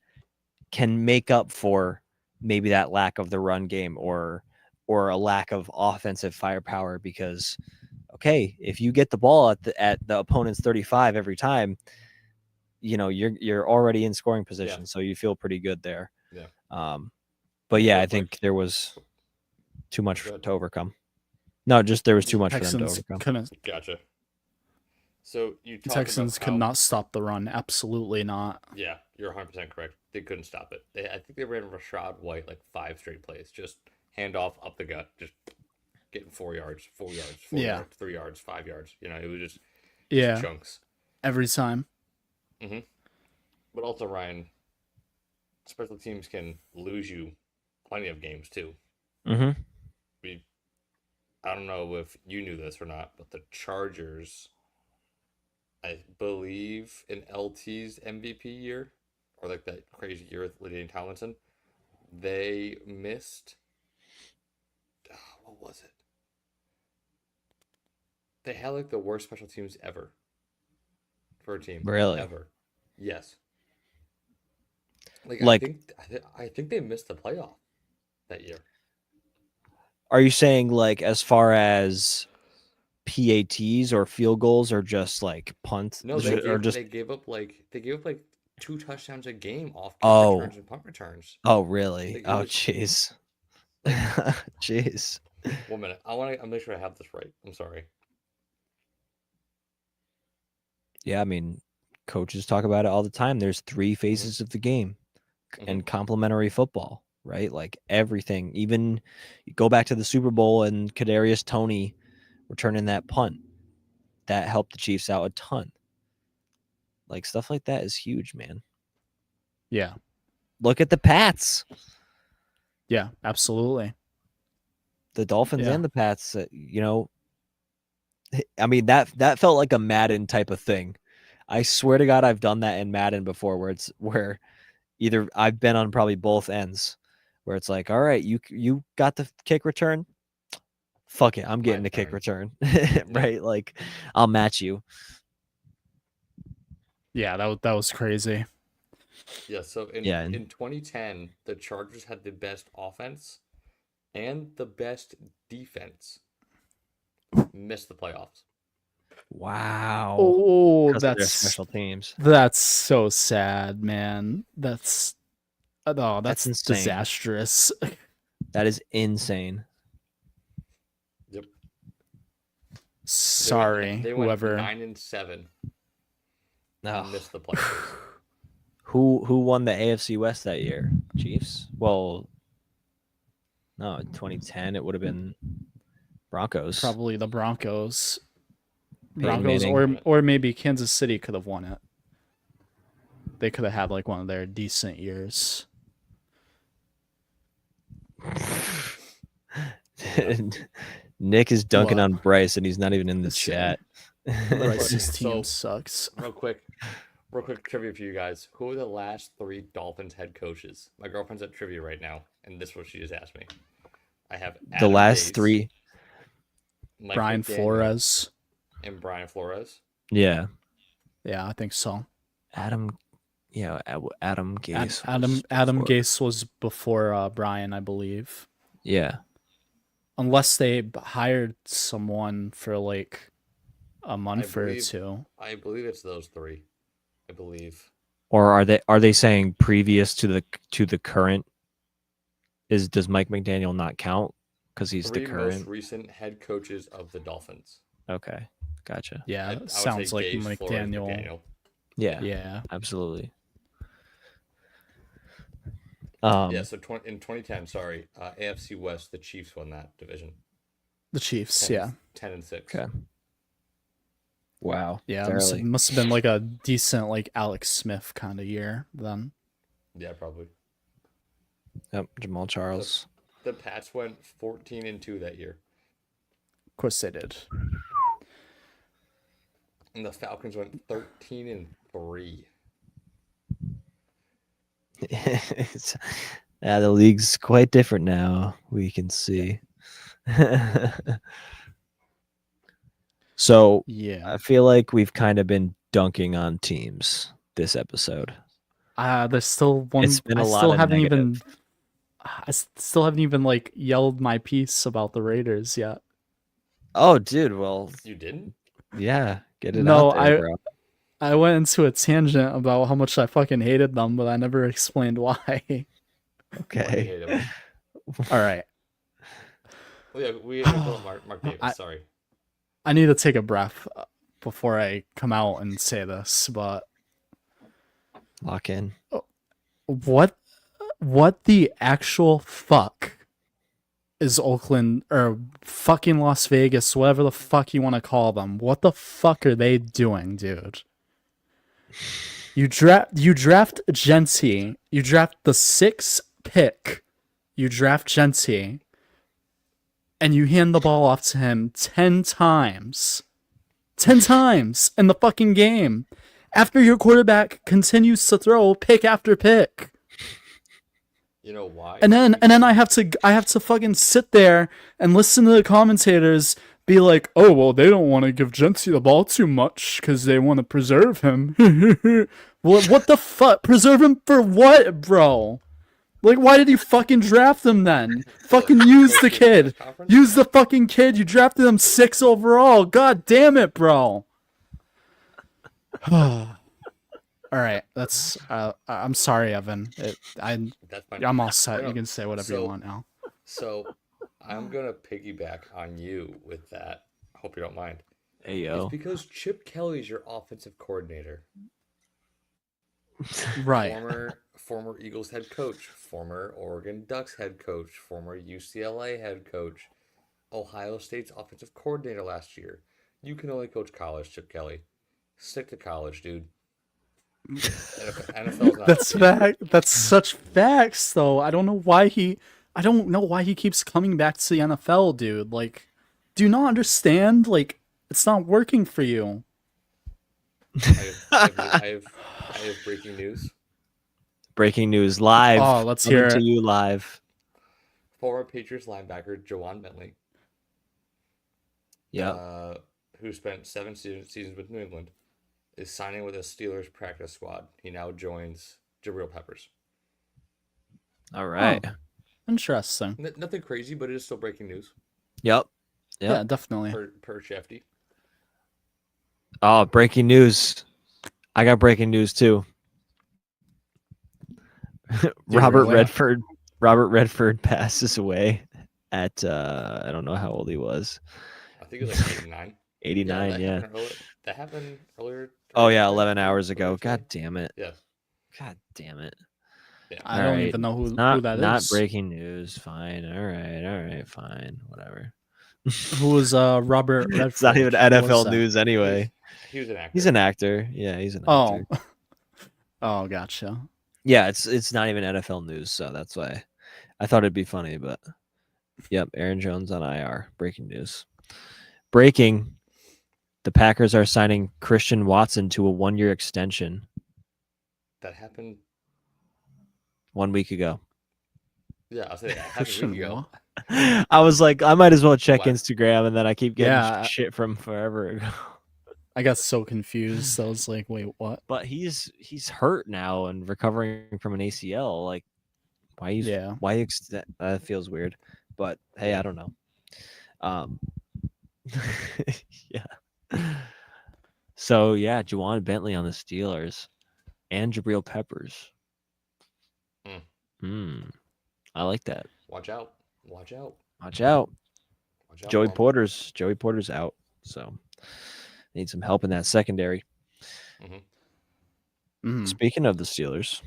make up for maybe that lack of the run game, or a lack of offensive firepower, because okay, if you get the ball at the opponent's 35 every time, you're already in scoring position, so you feel pretty good there. Yeah. But yeah, Real I quick. think there was too much Go ahead. to overcome. No, just there was too much for them to Texans overcome. couldn't. Gotcha. So you talked Texans about could how, not stop the run. Absolutely not. Yeah, you're 100% correct. They couldn't stop it. I think they ran Rashad White like 5 straight plays. Just hand off up the gut, just getting 4 yards, 4 yards, 4 Yeah. yards, 3 yards, 5 yards. It was just Yeah, chunks. every time. But also, Ryan, special teams can lose you plenty of games too. Mm-hmm. I don't know if you knew this or not, but the Chargers, I believe in LT's MVP year, or like that crazy year with LaDainian Tomlinson, they missed. What was it? They had like the worst special teams ever for a team. Really? Ever. Yes. Like, I think they missed the playoff that year. are you saying like as far as PATs or field goals, or just like punt? No, they gave up like 2 touchdowns a game off kick returns and punt returns. Oh, really? Like, it Oh, was- jeez. Like, Jeez. 1 minute. I'll make sure I have this right. I'm sorry. Yeah, I mean, coaches talk about it all the time. There's 3 phases of the game, and complementary football, right? Like everything. Even you go back to the Super Bowl and Kadarius Toney returning that punt, that helped the Chiefs out a ton. Like, stuff like that is huge, man. Yeah. Look at the Pats, Yeah, absolutely. the Dolphins, Yeah. and the Pats. I mean, that felt like a Madden type of thing. I swear to God, I've done that in Madden before, where either I've been on probably both ends, where it's like, all right, you got the kick return. Fuck it, I'm getting the kick return, right? Like, I'll match you. Yeah, that was crazy. Yeah, so in 2010, the Chargers had the best offense and the best defense. Missed the playoffs. Wow. Oh, Because of their that's special teams. That's so sad, man. That's That's insane. disastrous. That is insane. Yep. Sorry, they whoever. went 9-7. Oh. Missed the playoffs. Who won the AFC West that year? Chiefs? Well, no, in 2010 it would have been Broncos. Probably the Broncos. Peyton Broncos, Manning. or maybe Kansas City could have won it. They could have had like one of their decent years. Nick is dunking What? on Bryce, and he's not even in the Insane. chat. Bryce's team So, sucks. real quick trivia for you guys. Who are the last 3 Dolphins head coaches? My girlfriend's at trivia right now, and this is what she just asked me. I have The Adam last Gase, 3. Mike Brian McDaniel, Flores. and Brian Flores. Yeah. Yeah, I think so. Adam Gase. Adam Gase was before Brian, I believe. Yeah. Unless they hired someone for like a month or two. I believe it's those 3. I believe. Or are they saying previous to the current? Does Mike McDaniel not count because he's 3 the current? most recent head coaches of the Dolphins. Okay, gotcha. Yeah, I would sounds say like Gase, Flores, McDaniel. Yeah, Yeah. absolutely. Yeah, so in 2010, sorry, AFC West, the Chiefs won that division. The Chiefs, 10-6. Okay. Wow. Yeah, it must have been like a decent like Alex Smith kind of year then. Yeah, probably. Yep, Jamal Charles. The Pats went 14-2 that year. Of course they did. And the Falcons went 13-3. The league's quite different now. We can see. So yeah, I feel like we've kind of been dunking on teams this episode. There's still one. It's been a lot of negative. I still haven't even like yelled my piece about the Raiders yet. Oh, dude. Well, you didn't? Yeah, get it out there, bro. I went into a tangent about how much I fucking hated them, but I never explained why. Okay. All right. Well, yeah, we have Mark Davis. Sorry. I need to take a breath before I come out and say this, but lock in. What the actual fuck is Oakland or fucking Las Vegas, whatever the fuck you want to call them? What the fuck are they doing, dude? You draft Genti. You draft the 6th pick. You draft Genti. And you hand the ball off to him 10 times. 10 times in the fucking game. After your quarterback continues to throw pick after pick. You know why? And then I have to fucking sit there and listen to the commentators be like, oh, well, they don't want to give Genti the ball too much because they want to preserve him. Well, what the fuck? Preserve him for what, bro? Like, why did you fucking draft him then? Fucking use the kid. Use the fucking kid. You drafted him 6 overall. God damn it, bro. All right, that's. I'm sorry, Evan. That's fine. I'm all set. You can say whatever you want now. So, I'm gonna piggyback on you with that. I hope you don't mind. Hey yo. It's because Chip Kelly's your offensive coordinator. Right. Former Eagles head coach, former Oregon Ducks head coach, former UCLA head coach, Ohio State's offensive coordinator last year. You can only coach college, Chip Kelly. Stick to college, dude. NFL's not That's such facts, though. I don't know why he keeps coming back to the NFL, dude. Like, do you not understand? Like, it's not working for you. I have breaking news. Breaking news live. Oh, let's hear it. To you live. Former Patriots linebacker Jawan Bentley. Yeah. Who spent 7 seasons with New England, is signing with a Steelers practice squad. He now joins Jabril Peppers. All right. Oh, interesting. Nothing crazy, but it is still breaking news. Yep. Yeah, definitely. Per Shefty. Oh, breaking news. I got breaking news too. Robert Redford passes away at I don't know how old he was. I think it was like 89. 89, yeah. That happened earlier. Oh yeah, 11 hours ago. God damn it. Yeah. God damn it. Yeah. I don't even know who that is. Not breaking news. Fine. All right. Fine. Whatever. Who was Robert Redford? It's not even NFL news anyway. He was an actor. He's an actor. Yeah, he's an actor. Oh, gotcha. Yeah, it's not even NFL news, so that's why I thought it'd be funny, but yep, Aaron Jones on IR. Breaking news. Breaking. The Packers are signing Christian Watson to a 1-year extension. That happened 1 week ago. Yeah, I'll say that happened a Christian week ago. Watt. I was like, I might as well check What? Instagram, and then I keep getting Yeah. shit from forever ago. I got so confused. I was like, wait, what? But he's hurt now and recovering from an ACL. Like, why that feels weird. But hey, Yeah. I don't know. Yeah. So yeah, Juwan Bentley on the Steelers and Jabril Peppers. I like that. Watch out. Watch out. Watch out. Watch out. Joey Mom. Porter's out. So need some help in that secondary. Speaking of the Steelers,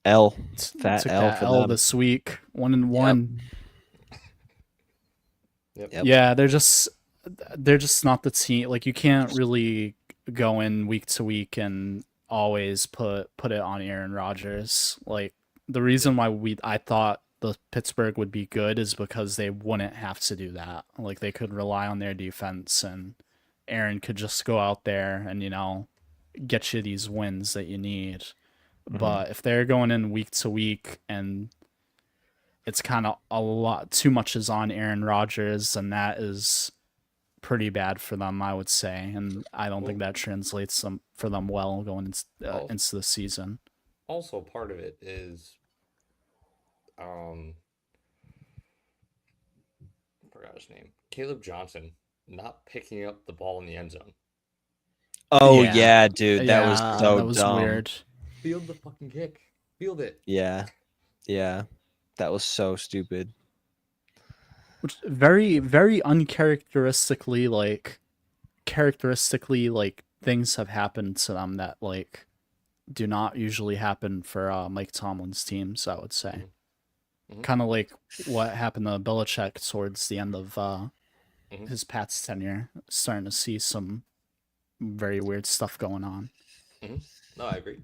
fat took L that for L them this week. 1-1. Yep. Yeah, they're just not the team. Like, you can't really go in week to week and always put it on Aaron Rodgers. Like, the reason why I thought the Pittsburgh would be good is because they wouldn't have to do that. Like, they could rely on their defense, and Aaron could just go out there and, get you these wins that you need. But if they're going in week to week and it's kind of a lot too much is on Aaron Rodgers, and that is pretty bad for them, I would say. And I don't think that translates for them well going into the season. Also, part of it is, I forgot his name, Caleb Johnson not picking up the ball in the end zone. Oh yeah, dude, that was so that was dumb. Weird. Field the fucking kick. Field it. Yeah, that was so stupid. Which very, very uncharacteristically, things have happened to them that do not usually happen for Mike Tomlin's teams, I would say. Kind of like what happened to Belichick towards the end of his Pats tenure. Starting to see some very weird stuff going on. No, I agree.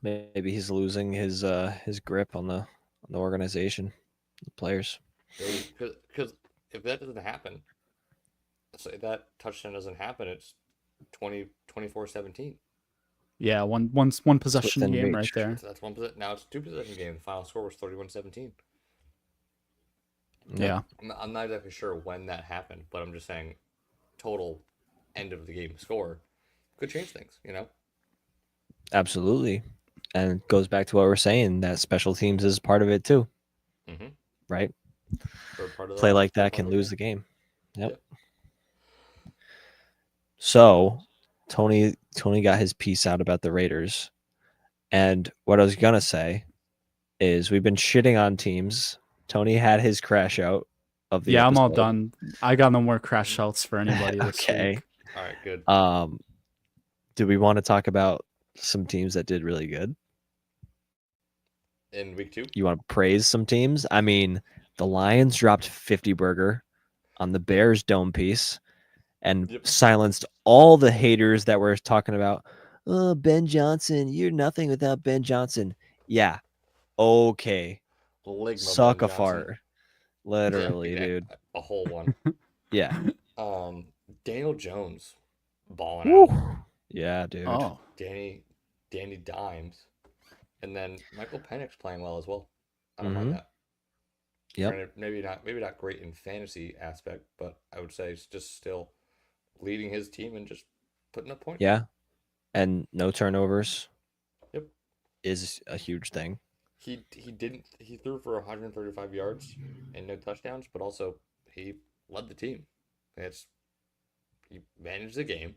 Maybe he's losing his grip on the organization, the players. Because if that doesn't happen, so if that touchdown doesn't happen, it's 24-17. Yeah, one possession game right there. So that's one possession. Now it's 2 possession game. The final score was 31-17. Yeah. I'm not exactly sure when that happened, but I'm just saying total end of the game score could change things, Absolutely. And it goes back to what we're saying, that special teams is part of it too. Right? Play like that can lose the game. Yep. So Tony got his piece out about the Raiders. And what I was going to say is we've been shitting on teams. Tony had his crash out of the episode. I'm all done. I got no more crash outs for anybody this week. All right, good. Do we want to talk about some teams that did really good? In week 2? You want to praise some teams? I mean, the Lions dropped 50 burger on the Bears dome piece and silenced all the haters that were talking about, oh, Ben Johnson, you're nothing without Ben Johnson. Yeah. Okay. Suck a fart. Literally, dude. A whole one. Yeah. Daniel Jones balling out. Yeah, dude. Oh. Danny Dimes. And then Michael Penix playing well as well. I don't mind that. Yep. Maybe not great in fantasy aspect, but I would say it's just still leading his team and just putting up points. Yeah. And no turnovers. Yep. Is a huge thing. He threw for 135 yards and no touchdowns, but also he led the team. He managed the game,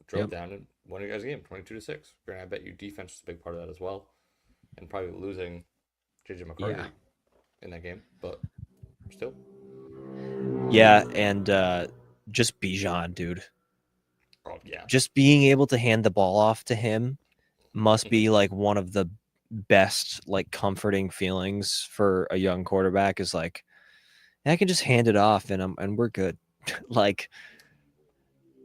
drove down and won you guys' game 22-6. Granted, I bet you defense was a big part of that as well, and probably losing JJ McCarthy in that game, but still. Yeah, and just Bijan, dude. Oh yeah. Just being able to hand the ball off to him must be like one of the best, like, comforting feelings for a young quarterback. Is like, I can just hand it off and we're good. Like,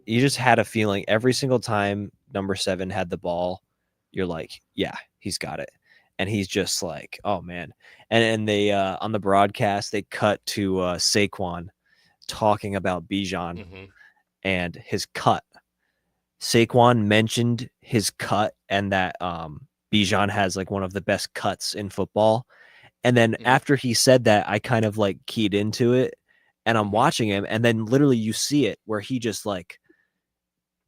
you just had a feeling every single time number 7 had the ball, you're like, yeah, he's got it. And he's just like, oh man. And they on the broadcast they cut to Saquon talking about Bijan Mm-hmm. and his cut. Saquon mentioned his cut and that Bijan has like one of the best cuts in football. And then after he said that, I kind of like keyed into it and I'm watching him. And then literally you see it where he just like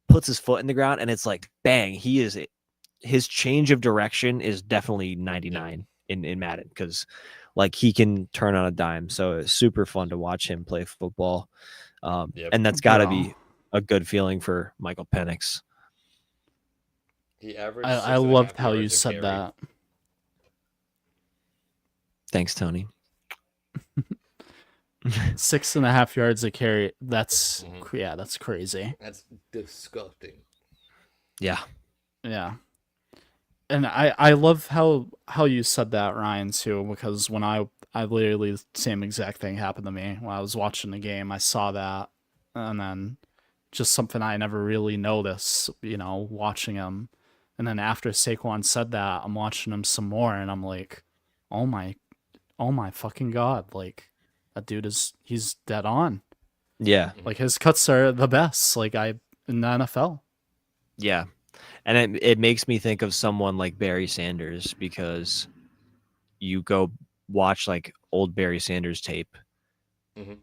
puts his foot in the ground and it's like, bang, his change of direction is definitely 99 in Madden because like he can turn on a dime. So it's super fun to watch him play football. And that's got to be a good feeling for Michael Penix. He averaged I 6.5 loved how you yards a said carry. that. Thanks, Tony. 6.5 yards a carry. That's that's crazy. That's disgusting. Yeah. Yeah. And I love how you said that, Ryan, too, because when I literally the same exact thing happened to me when I was watching the game. I saw that, and then just something I never really noticed, watching him. And then after Saquon said that, I'm watching him some more, and I'm like, oh my fucking god! Like, that dude he's dead on. Yeah. Like his cuts are the best. Like in the NFL. Yeah. And it makes me think of someone like Barry Sanders because you go watch like old Barry Sanders tape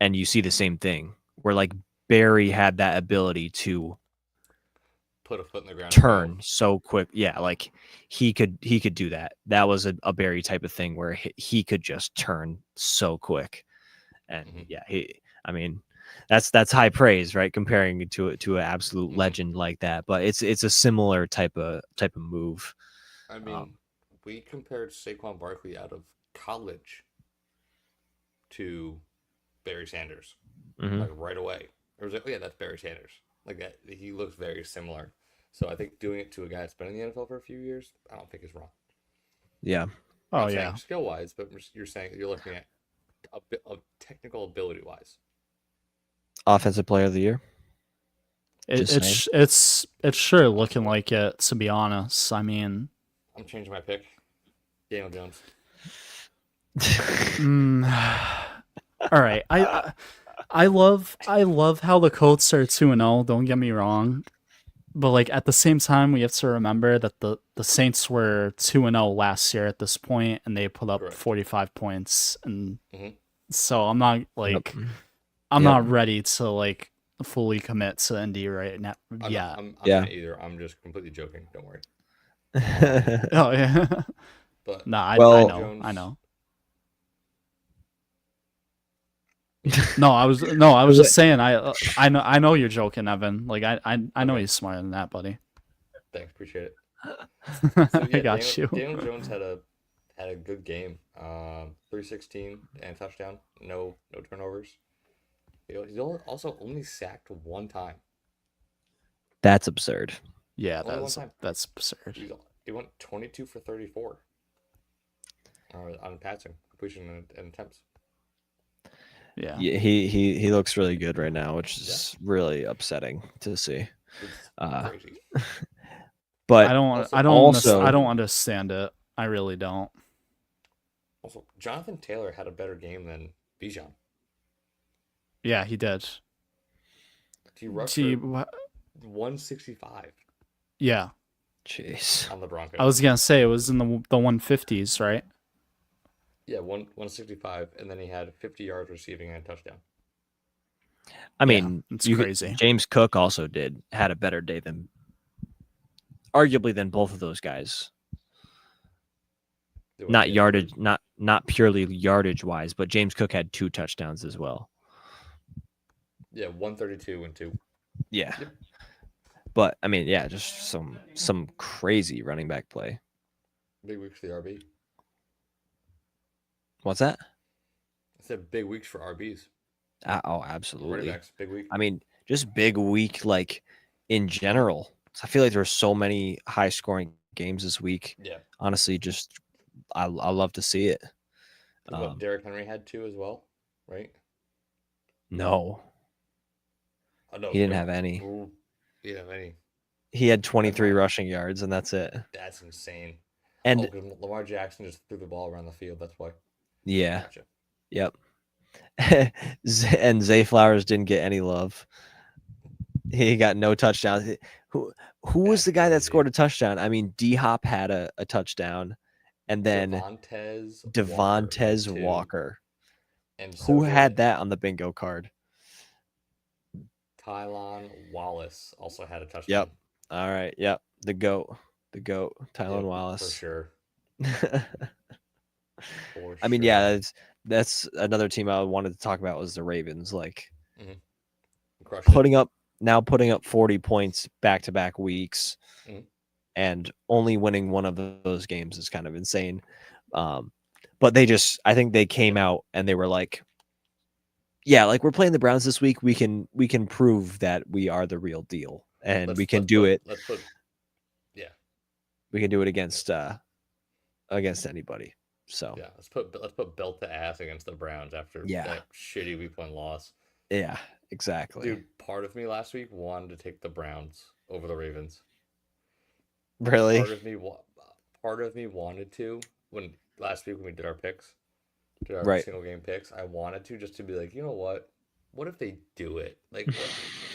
and you see the same thing where like Barry had that ability to put a foot in the ground, turn so quick. Yeah, like he could do that. That was a Barry type of thing where he could just turn so quick. And I mean, that's high praise, right? Comparing it to an absolute legend like that, but it's a similar type of move. I mean, we compared Saquon Barkley out of college to Barry Sanders, like right away. It was like, oh yeah, that's Barry Sanders. Like that, he looks very similar. So I think doing it to a guy that's been in the NFL for a few years, I don't think is wrong. Yeah. Oh yeah. Skill wise, but you're saying you're looking at a bit of technical ability wise. Offensive Player of the Year. It's sure looking like it, to be honest. I mean, I'm changing my pick. Daniel Jones. All right. I love how the Colts are 2-0, don't get me wrong. But like at the same time we have to remember that the Saints were 2-0 last year at this point and they put up 45 points and so I'm not like I'm not ready to like fully commit to Indy right now. I'm not either. I'm just completely joking. Don't worry. Oh yeah. But I know. No, I was just saying I know you're joking, Evan. Like I know you're smarter than that, buddy. Thanks, appreciate it. So, yeah, I got you. Daniel Jones had a good game. 316 and touchdown. No turnovers. He's also only sacked one time. That's absurd. Yeah, that's absurd. He went 22 for 34 on passing completion and attempts. Yeah. He looks really good right now, which is really upsetting to see. It's crazy. But I don't understand it. I really don't. Also, Jonathan Taylor had a better game than Bijan. Yeah, he did. He rushed for 165. Yeah. Jeez. On the Broncos. I was gonna say it was in the 150s, right? Yeah, 165, and then he had 50 yards receiving and a touchdown. I mean, it's crazy. James Cook also had a better day than both of those guys. Not yardage, not purely yardage wise, but James Cook had 2 touchdowns as well. Yeah, 132 and 2. Yeah. Yep. But I mean, yeah, just some crazy running back play. Big weeks for the RB. What's that? I said big weeks for RBs. Oh, absolutely. Running backs, big week. I mean, just big week, like in general. I feel like there's so many high scoring games this week. Yeah. Honestly, just I love to see it. Derrick Henry had 2 as well, right? No. Oh, no, he didn't have any. Ooh, he didn't have any. He had 23 rushing yards, and that's it. That's insane. And Lamar Jackson just threw the ball around the field. That's why. Yeah. Gotcha. Yep. and Zay Flowers didn't get any love. He got no touchdowns. Who was That's the guy that crazy. scored a touchdown? I mean, D Hop had a touchdown, and then Devontae Walker. And so Who did had that on the bingo card? Tylon Wallace also had a touchdown. Yep. All right. Yep. The goat. Tylon Wallace. For sure. I mean, yeah, that's another team I wanted to talk about was the Ravens. Like putting up 40 points back to back weeks, and only winning one of those games is kind of insane. But I think they came out and they were like, yeah, like we're playing the Browns this week. We can prove that we are the real deal, and we can do it. We can do it against anybody. So yeah, let's put belt to ass against the Browns after that shitty week 1 loss. Yeah, exactly. Dude, part of me last week wanted to take the Browns over the Ravens. Really? Part of me wanted to last week when we did our picks, single game picks. I wanted to just to be like, you know what? What if they do it? Like,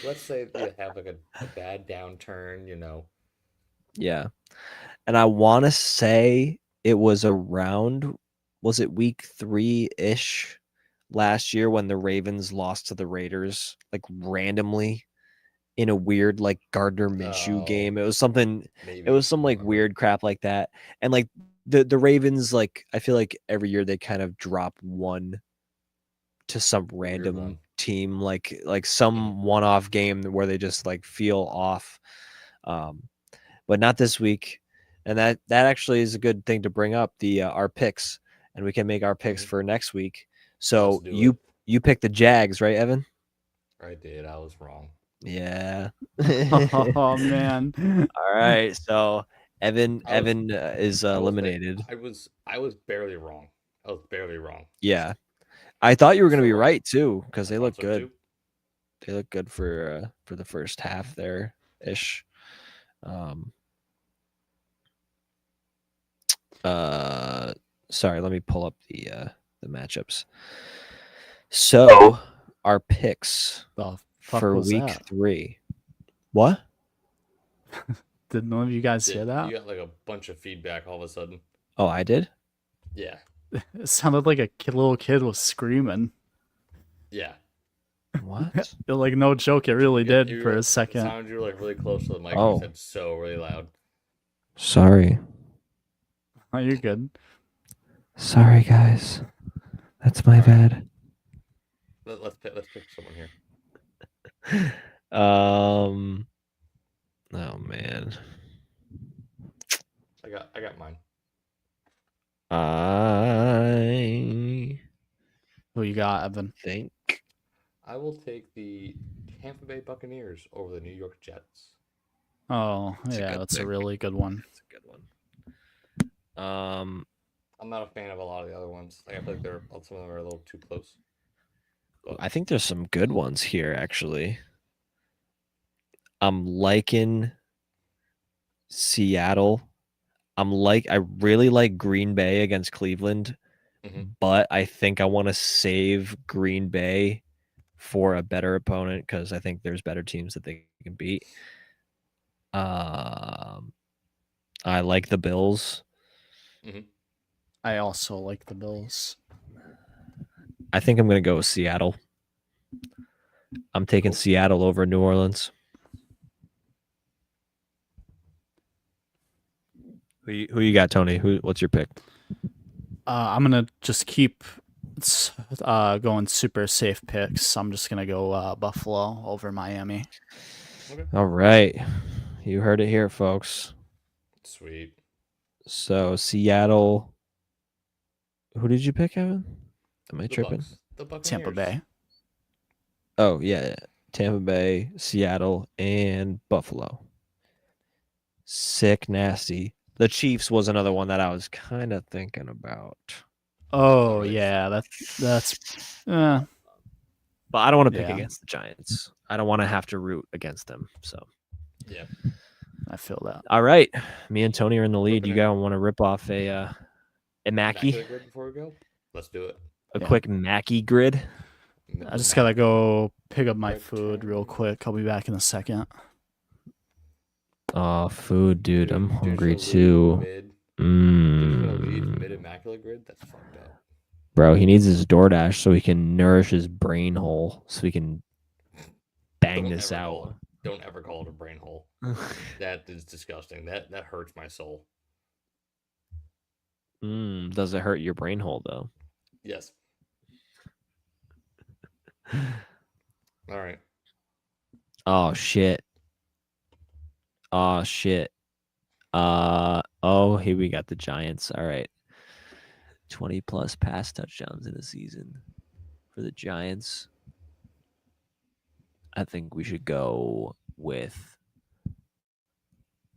let's say they have like a bad downturn, you know. Yeah, and I want to say it was was it week 3-ish last year when the Ravens lost to the Raiders like randomly in a weird like Gardner Minshew game. It was something. Maybe. It was some like weird crap like that, and like the Ravens, like I feel like every year they kind of drop one to some random team, like some one-off game where they just like feel off. But not this week, and that actually is a good thing to bring up our picks, and we can make our picks for next week. So you picked the Jags, right, Evan? I did. I was wrong. Yeah. Oh man. All right. So Evan is eliminated. I was barely wrong. I was barely wrong. Yeah. I thought you were going to be right too, because they look good. Too. They look good for the first half there ish. Sorry, let me pull up the matchups. So our picks for week 3. What? Did none of you guys hear that? You got like a bunch of feedback all of a sudden. Oh, I did? Yeah. It sounded like a little kid was screaming. Yeah. What? Like, no joke, it really did for a second. It sounded you were like really close to the mic. You said so really loud. Sorry. Oh, you're good. Sorry, guys. That's my bad. Let's pick someone here. Oh man. I got mine. Who you got, Evan? Think I will take the Tampa Bay Buccaneers over the New York Jets. Oh, that's a really good one. That's a good one. I'm not a fan of a lot of the other ones. Like I feel like some of them are a little too close. But I think there's some good ones here, actually. I'm liking Seattle. I really like Green Bay against Cleveland, but I think I want to save Green Bay for a better opponent because I think there's better teams that they can beat. I like the Bills. I also like the Bills. I think I'm going to go with Seattle. I'm taking Seattle over New Orleans. Who you got, Tony? What's your pick? I'm gonna just keep going super safe picks. I'm just gonna go Buffalo over Miami. Okay. All right, you heard it here, folks. Sweet. So Seattle. Who did you pick, Evan? Am I tripping? The Buccaneers. Tampa Bay. Oh yeah, Tampa Bay, Seattle, and Buffalo. Sick, nasty. The Chiefs was another one that I was kind of thinking about. Oh yeah, that's. But I don't want to pick against the Giants. I don't want to have to root against them. So. Yeah. I feel that. All right, me and Tony are in the lead. You guys want to rip off a Mackie? Before we go, let's do it. A Yeah. quick Mackie grid. I just gotta go pick up my Red food real Tang. quick. I'll be back in a second. Oh, food, dude. I'm hungry Digital too. lead mid. Digital lead mid Mm. immaculate grid. That's fucked up. Bro, he needs his DoorDash so he can nourish his brain hole, so he can bang this out. Don't ever call it a brain hole. That is disgusting. That hurts my soul. Does it hurt your brain hole though? Yes. All right. Oh shit. Oh shit. Oh, here we got the Giants. All right. 20 plus pass touchdowns in a season for the Giants. I think we should go with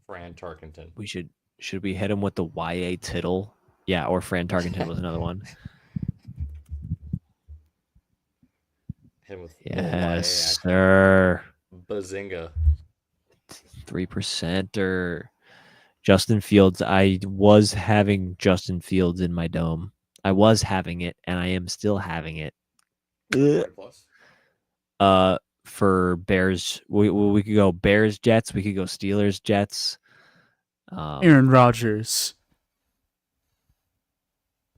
Fran Tarkenton. Should we hit him with the YA Tittle? Yeah, or Fran Tarkenton was another one. Hit him with Yes, full YA sir. Bazinga. 3%er. Justin Fields. I was having Justin Fields in my dome. I was having it, and I am still having it. 20 plus. For Bears, we could go Bears Jets. We could go Steelers Jets. Aaron Rodgers.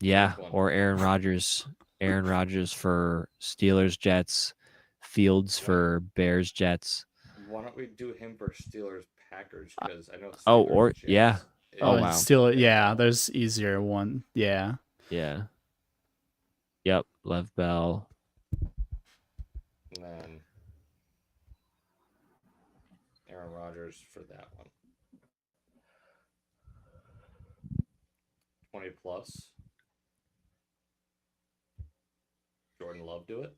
Yeah, or Aaron Rodgers. Aaron Rodgers for Steelers Jets. Fields for Bears Jets. Why don't we do him for Steelers Packers? Because I know. Steelers, Oh, or Jets yeah. Oh, wow. Steelers. Yeah, there's easier one. Yeah. Yeah. Yep. Lev Bell. And then Aaron Rodgers for that one. 20 plus. Jordan Love do it.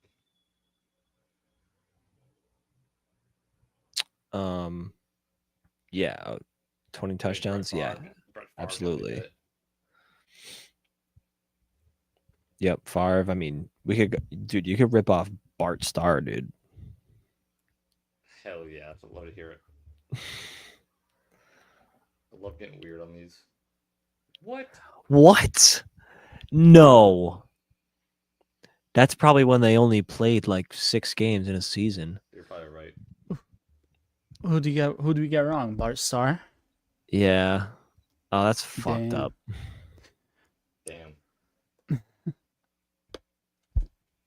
Yeah. 20 touchdowns. Yeah. Absolutely. Yep. Favre. I mean, we could, dude. You could rip off Bart Starr, dude. Hell yeah! I'd love to hear it. I love getting weird on these. What? No. That's probably when they only played like 6 games in a season. You're probably right. Who do we get wrong? Bart Starr? Yeah. Oh, that's fucked up. Damn.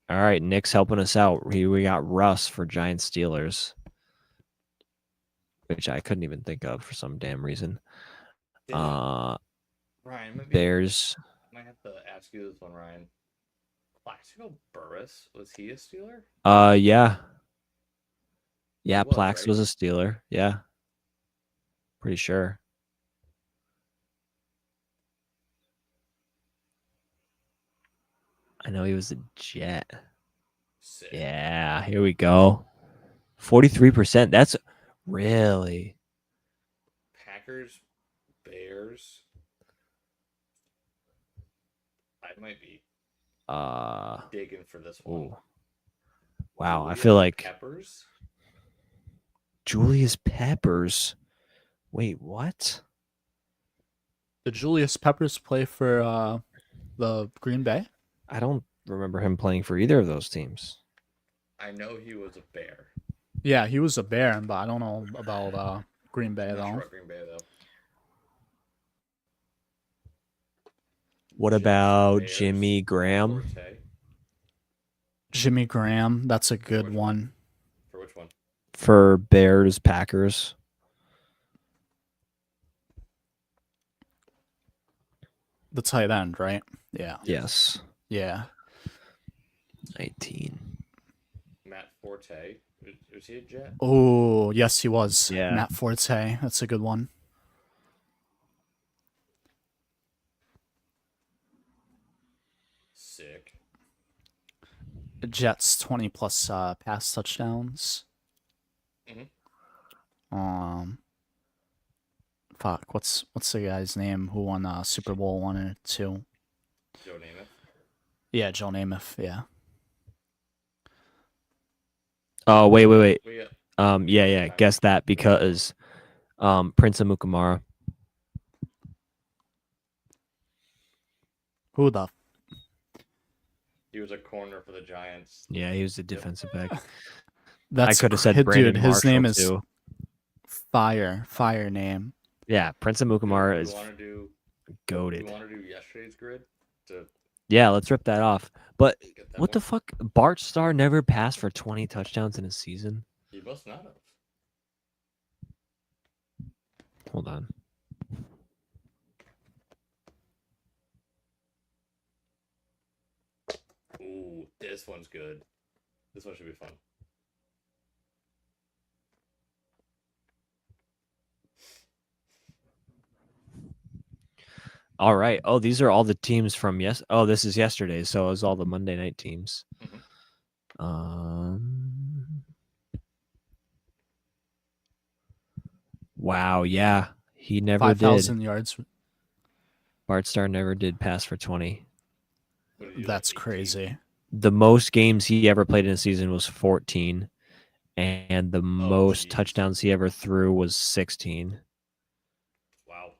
All right, Nick's helping us out. Here we got Russ for Giants Steelers, which I couldn't even think of for some damn reason. Ryan, Bears. I might have to ask you this one, Ryan. Plaxico Burress, was he a Steeler? Yeah. Yeah, was, Plax right? was a Steeler. Yeah. Pretty sure. I know he was a Jet. Sick. Yeah, here we go. 43%. That's really Packers, Bears. I might be digging for this one. Ooh. Wow, Julius I feel like Peppers. Julius Peppers. Wait, what? Did Julius Peppers play for the Green Bay? I don't remember him playing for either of those teams. I know he was a Bear. Yeah, he was a Bear, but I don't know about Green Bay I'm not though. sure about Green Bay though. What Jets, about Bears, Jimmy Graham? Forte. Jimmy Graham, that's a good one. For which one? For Bears, Packers. The tight end, right? Yeah. Yes. Yeah. 19. Matt Forte. Was he a Jet? Oh, yes, he was. Yeah. Matt Forte. That's a good one. Sick. Jets 20 plus pass touchdowns. Fuck, what's the guy's name who won Super Bowl 1 or 2? Joe Namath. Yeah, Joe Namath, yeah. Oh, wait. Yeah. Guess that because Prince Amukamara. Who the He was a corner for the Giants. Yeah, he was a defensive back. That's I could have said Brandon dude. His Marshall name is too. fire name. Yeah, Prince Amukamara is goated. You want to do yesterday's grid? Yeah, let's rip that off. But what one? the fuck? Bart Starr never passed for 20 touchdowns in a season? He must not have. Hold on. Ooh, this one's good. This one should be fun. All right. Oh, these are all the teams from Oh, this is yesterday, so it was all the Monday night teams. Wow, yeah. He never 5,000 did. yards. Bart Starr never did pass for 20. That's crazy. The most games he ever played in a season was 14, and the most touchdowns he ever threw was 16. Wow.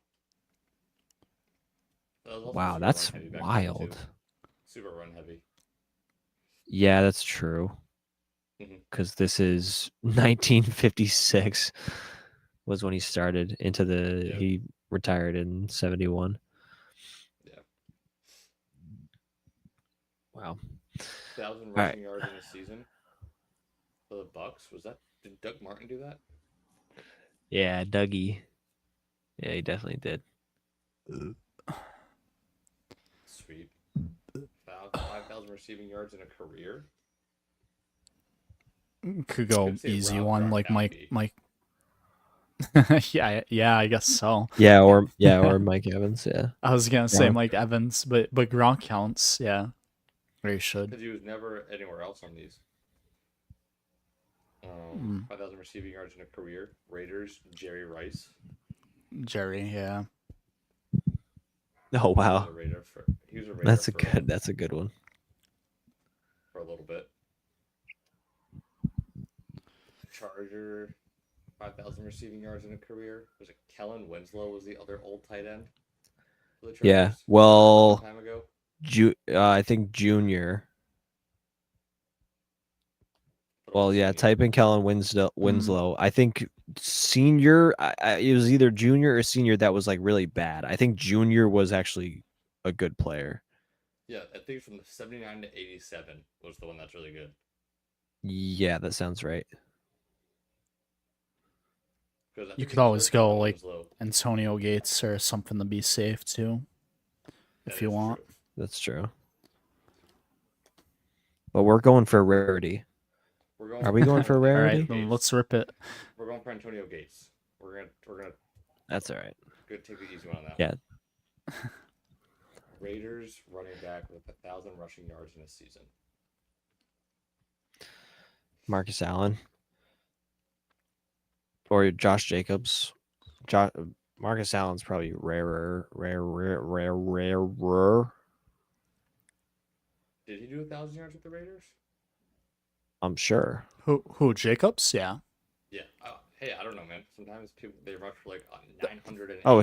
Wow, that's wild. Super run heavy. Yeah, that's true. Because this is 1956 was when he started into the. Yep. He retired in 71. Yeah. Wow. 1,000 rushing yards in a season for the Bucks. Did Doug Martin do that? Yeah, Dougie. Yeah, he definitely did. Sweet. 5,000 receiving yards in a career. Could go easy one like Mike. yeah, I guess so. Yeah, or Mike Evans. Yeah, I was gonna say Mike Evans, but Gronk counts. Yeah, or he should. Because he was never anywhere else on these. 5,000 receiving yards in a career. Raiders, Jerry Rice. Jerry, yeah. Oh wow. He was a Raider. That's a good one. For a little bit. Charger, 5,000 receiving yards in a career. Was it Kellen Winslow was the other old tight end? For the Chargers? Yeah. Well, time ago. I think Junior. Well, yeah. Type in Kellen Winslow. I think senior. It was either junior or senior that was like really bad. I think junior was actually a good player. Yeah, I think from 79 to 87 was the one that's really good. Yeah, that sounds right. You could always go like Antonio Gates or something to be safe too, if you want. True. That's true. But we're going for rarity. Are we going for rarity? All right, then let's rip it. We're going for Antonio Gates. We're gonna. That's all right. Good, take the easy one on that. Yeah. Raiders running back with 1,000 rushing yards in a season. Marcus Allen. Or Josh Jacobs. Marcus Allen's probably rarer. Did he do 1,000 yards with the Raiders? I'm sure. Who Jacobs? Yeah. Yeah. Hey, I don't know, man. Sometimes they rush for like 900. Oh,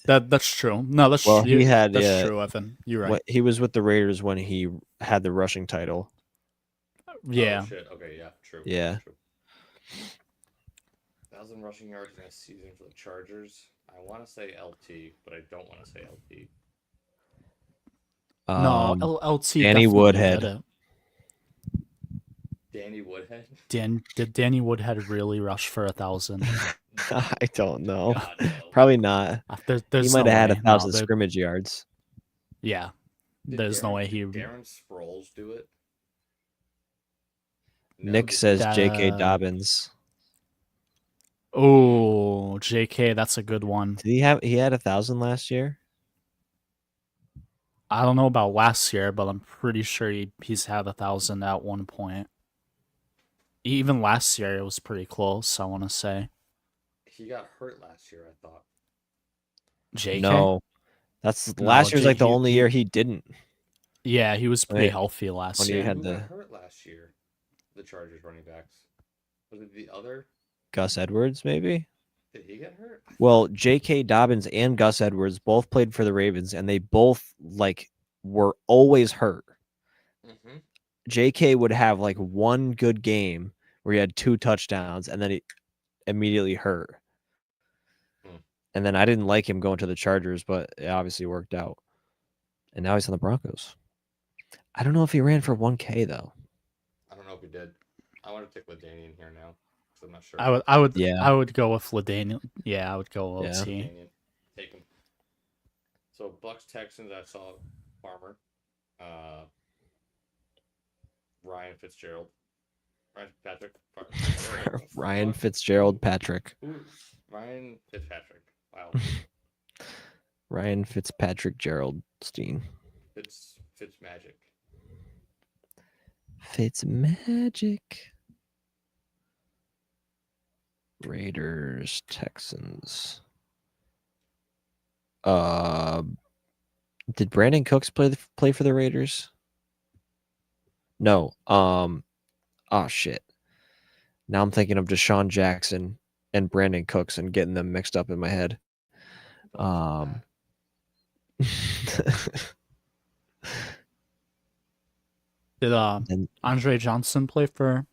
that's true. No, that's well, he had that's true, Evan. You're right. He was with the Raiders when he had the rushing title. Yeah. Oh, shit. Okay. Yeah. True. Yeah. True. 1,000 rushing yards in a season for the Chargers. I want to say LT, but I don't want to say LT. No, LT. Danny Woodhead. Danny Woodhead? Did Danny Woodhead really rush for 1,000? I don't know. God, no. Probably not. There's he might have had 1,000 no, scrimmage yards. Yeah. There's no way he. Did Darren Sproles do it? No, Nick says J.K. Dobbins. Oh, J.K. That's a good one. Did he have? He had 1,000 last year. I don't know about last year, but I'm pretty sure he's had 1,000 at one point. Even last year, it was pretty close, I want to say. He got hurt last year, I thought. JK? No. Last year's like the only year he didn't. Yeah, he was pretty healthy last year. Who got hurt last year? The Chargers running backs. Was it the other? Gus Edwards, maybe? Did he get hurt? Well, J.K. Dobbins and Gus Edwards both played for the Ravens, and they both were always hurt. Mm-hmm. JK would have like one good game where he had 2 touchdowns and then he immediately hurt. And then I didn't like him going to the Chargers, but it obviously worked out. And now he's on the Broncos. I don't know if he ran for 1K though. I don't know if he did. I want to take LaDainian here now because I'm not sure. I would go with LaDainian. Yeah, I would go LT. LaDainian. Take him. So Bucks Texans, I saw Farmer, Ryan Fitzgerald, Ryan Fitzpatrick, Ryan Fitzgerald Patrick. Ryan Fitzpatrick. Wow. Ryan Fitzpatrick Geraldstein. Fitzmagic. Fitzmagic. Raiders, Texans. Did Brandon Cooks play for the Raiders? No. Oh shit. Now I'm thinking of Deshaun Jackson and Brandon Cooks and getting them mixed up in my head. Did Andre Johnson play for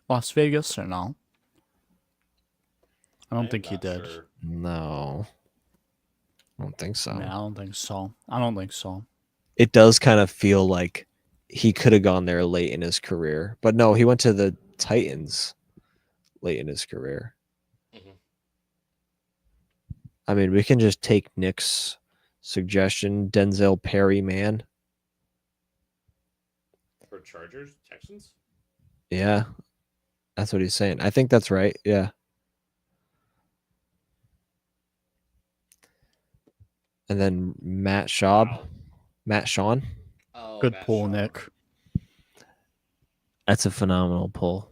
Las Vegas or no? I don't think he did. Sure. No. I don't think so. Yeah, I don't think so. It does kind of feel like he could have gone there late in his career. But no, he went to the Titans late in his career. Mm-hmm. I mean, we can just take Nick's suggestion, Denzel Perry, man. For Chargers, Texans? Yeah. That's what he's saying. I think that's right. Yeah. And then Matt Schaub. Wow. Matt Sean. Oh, Good Matt pull, Schaub. Nick. That's a phenomenal pull.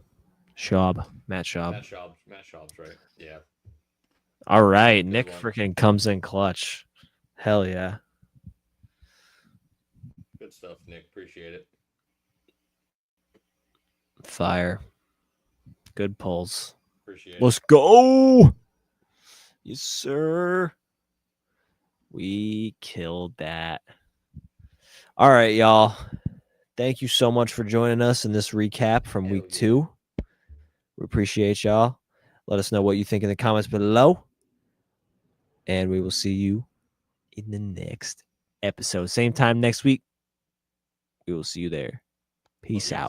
Schaub. Matt Schaub. Matt Schaub's right. Yeah. All right. Good Nick one. freaking comes in clutch. Hell yeah. Good stuff, Nick. Appreciate it. Fire. Good pulls. Appreciate it. Let's go. Yes, sir. We killed that. All right, y'all. Thank you so much for joining us in this recap from Hell week yeah. 2. We appreciate y'all. Let us know what you think in the comments below. And we will see you in the next episode. Same time next week. We will see you there. Peace out.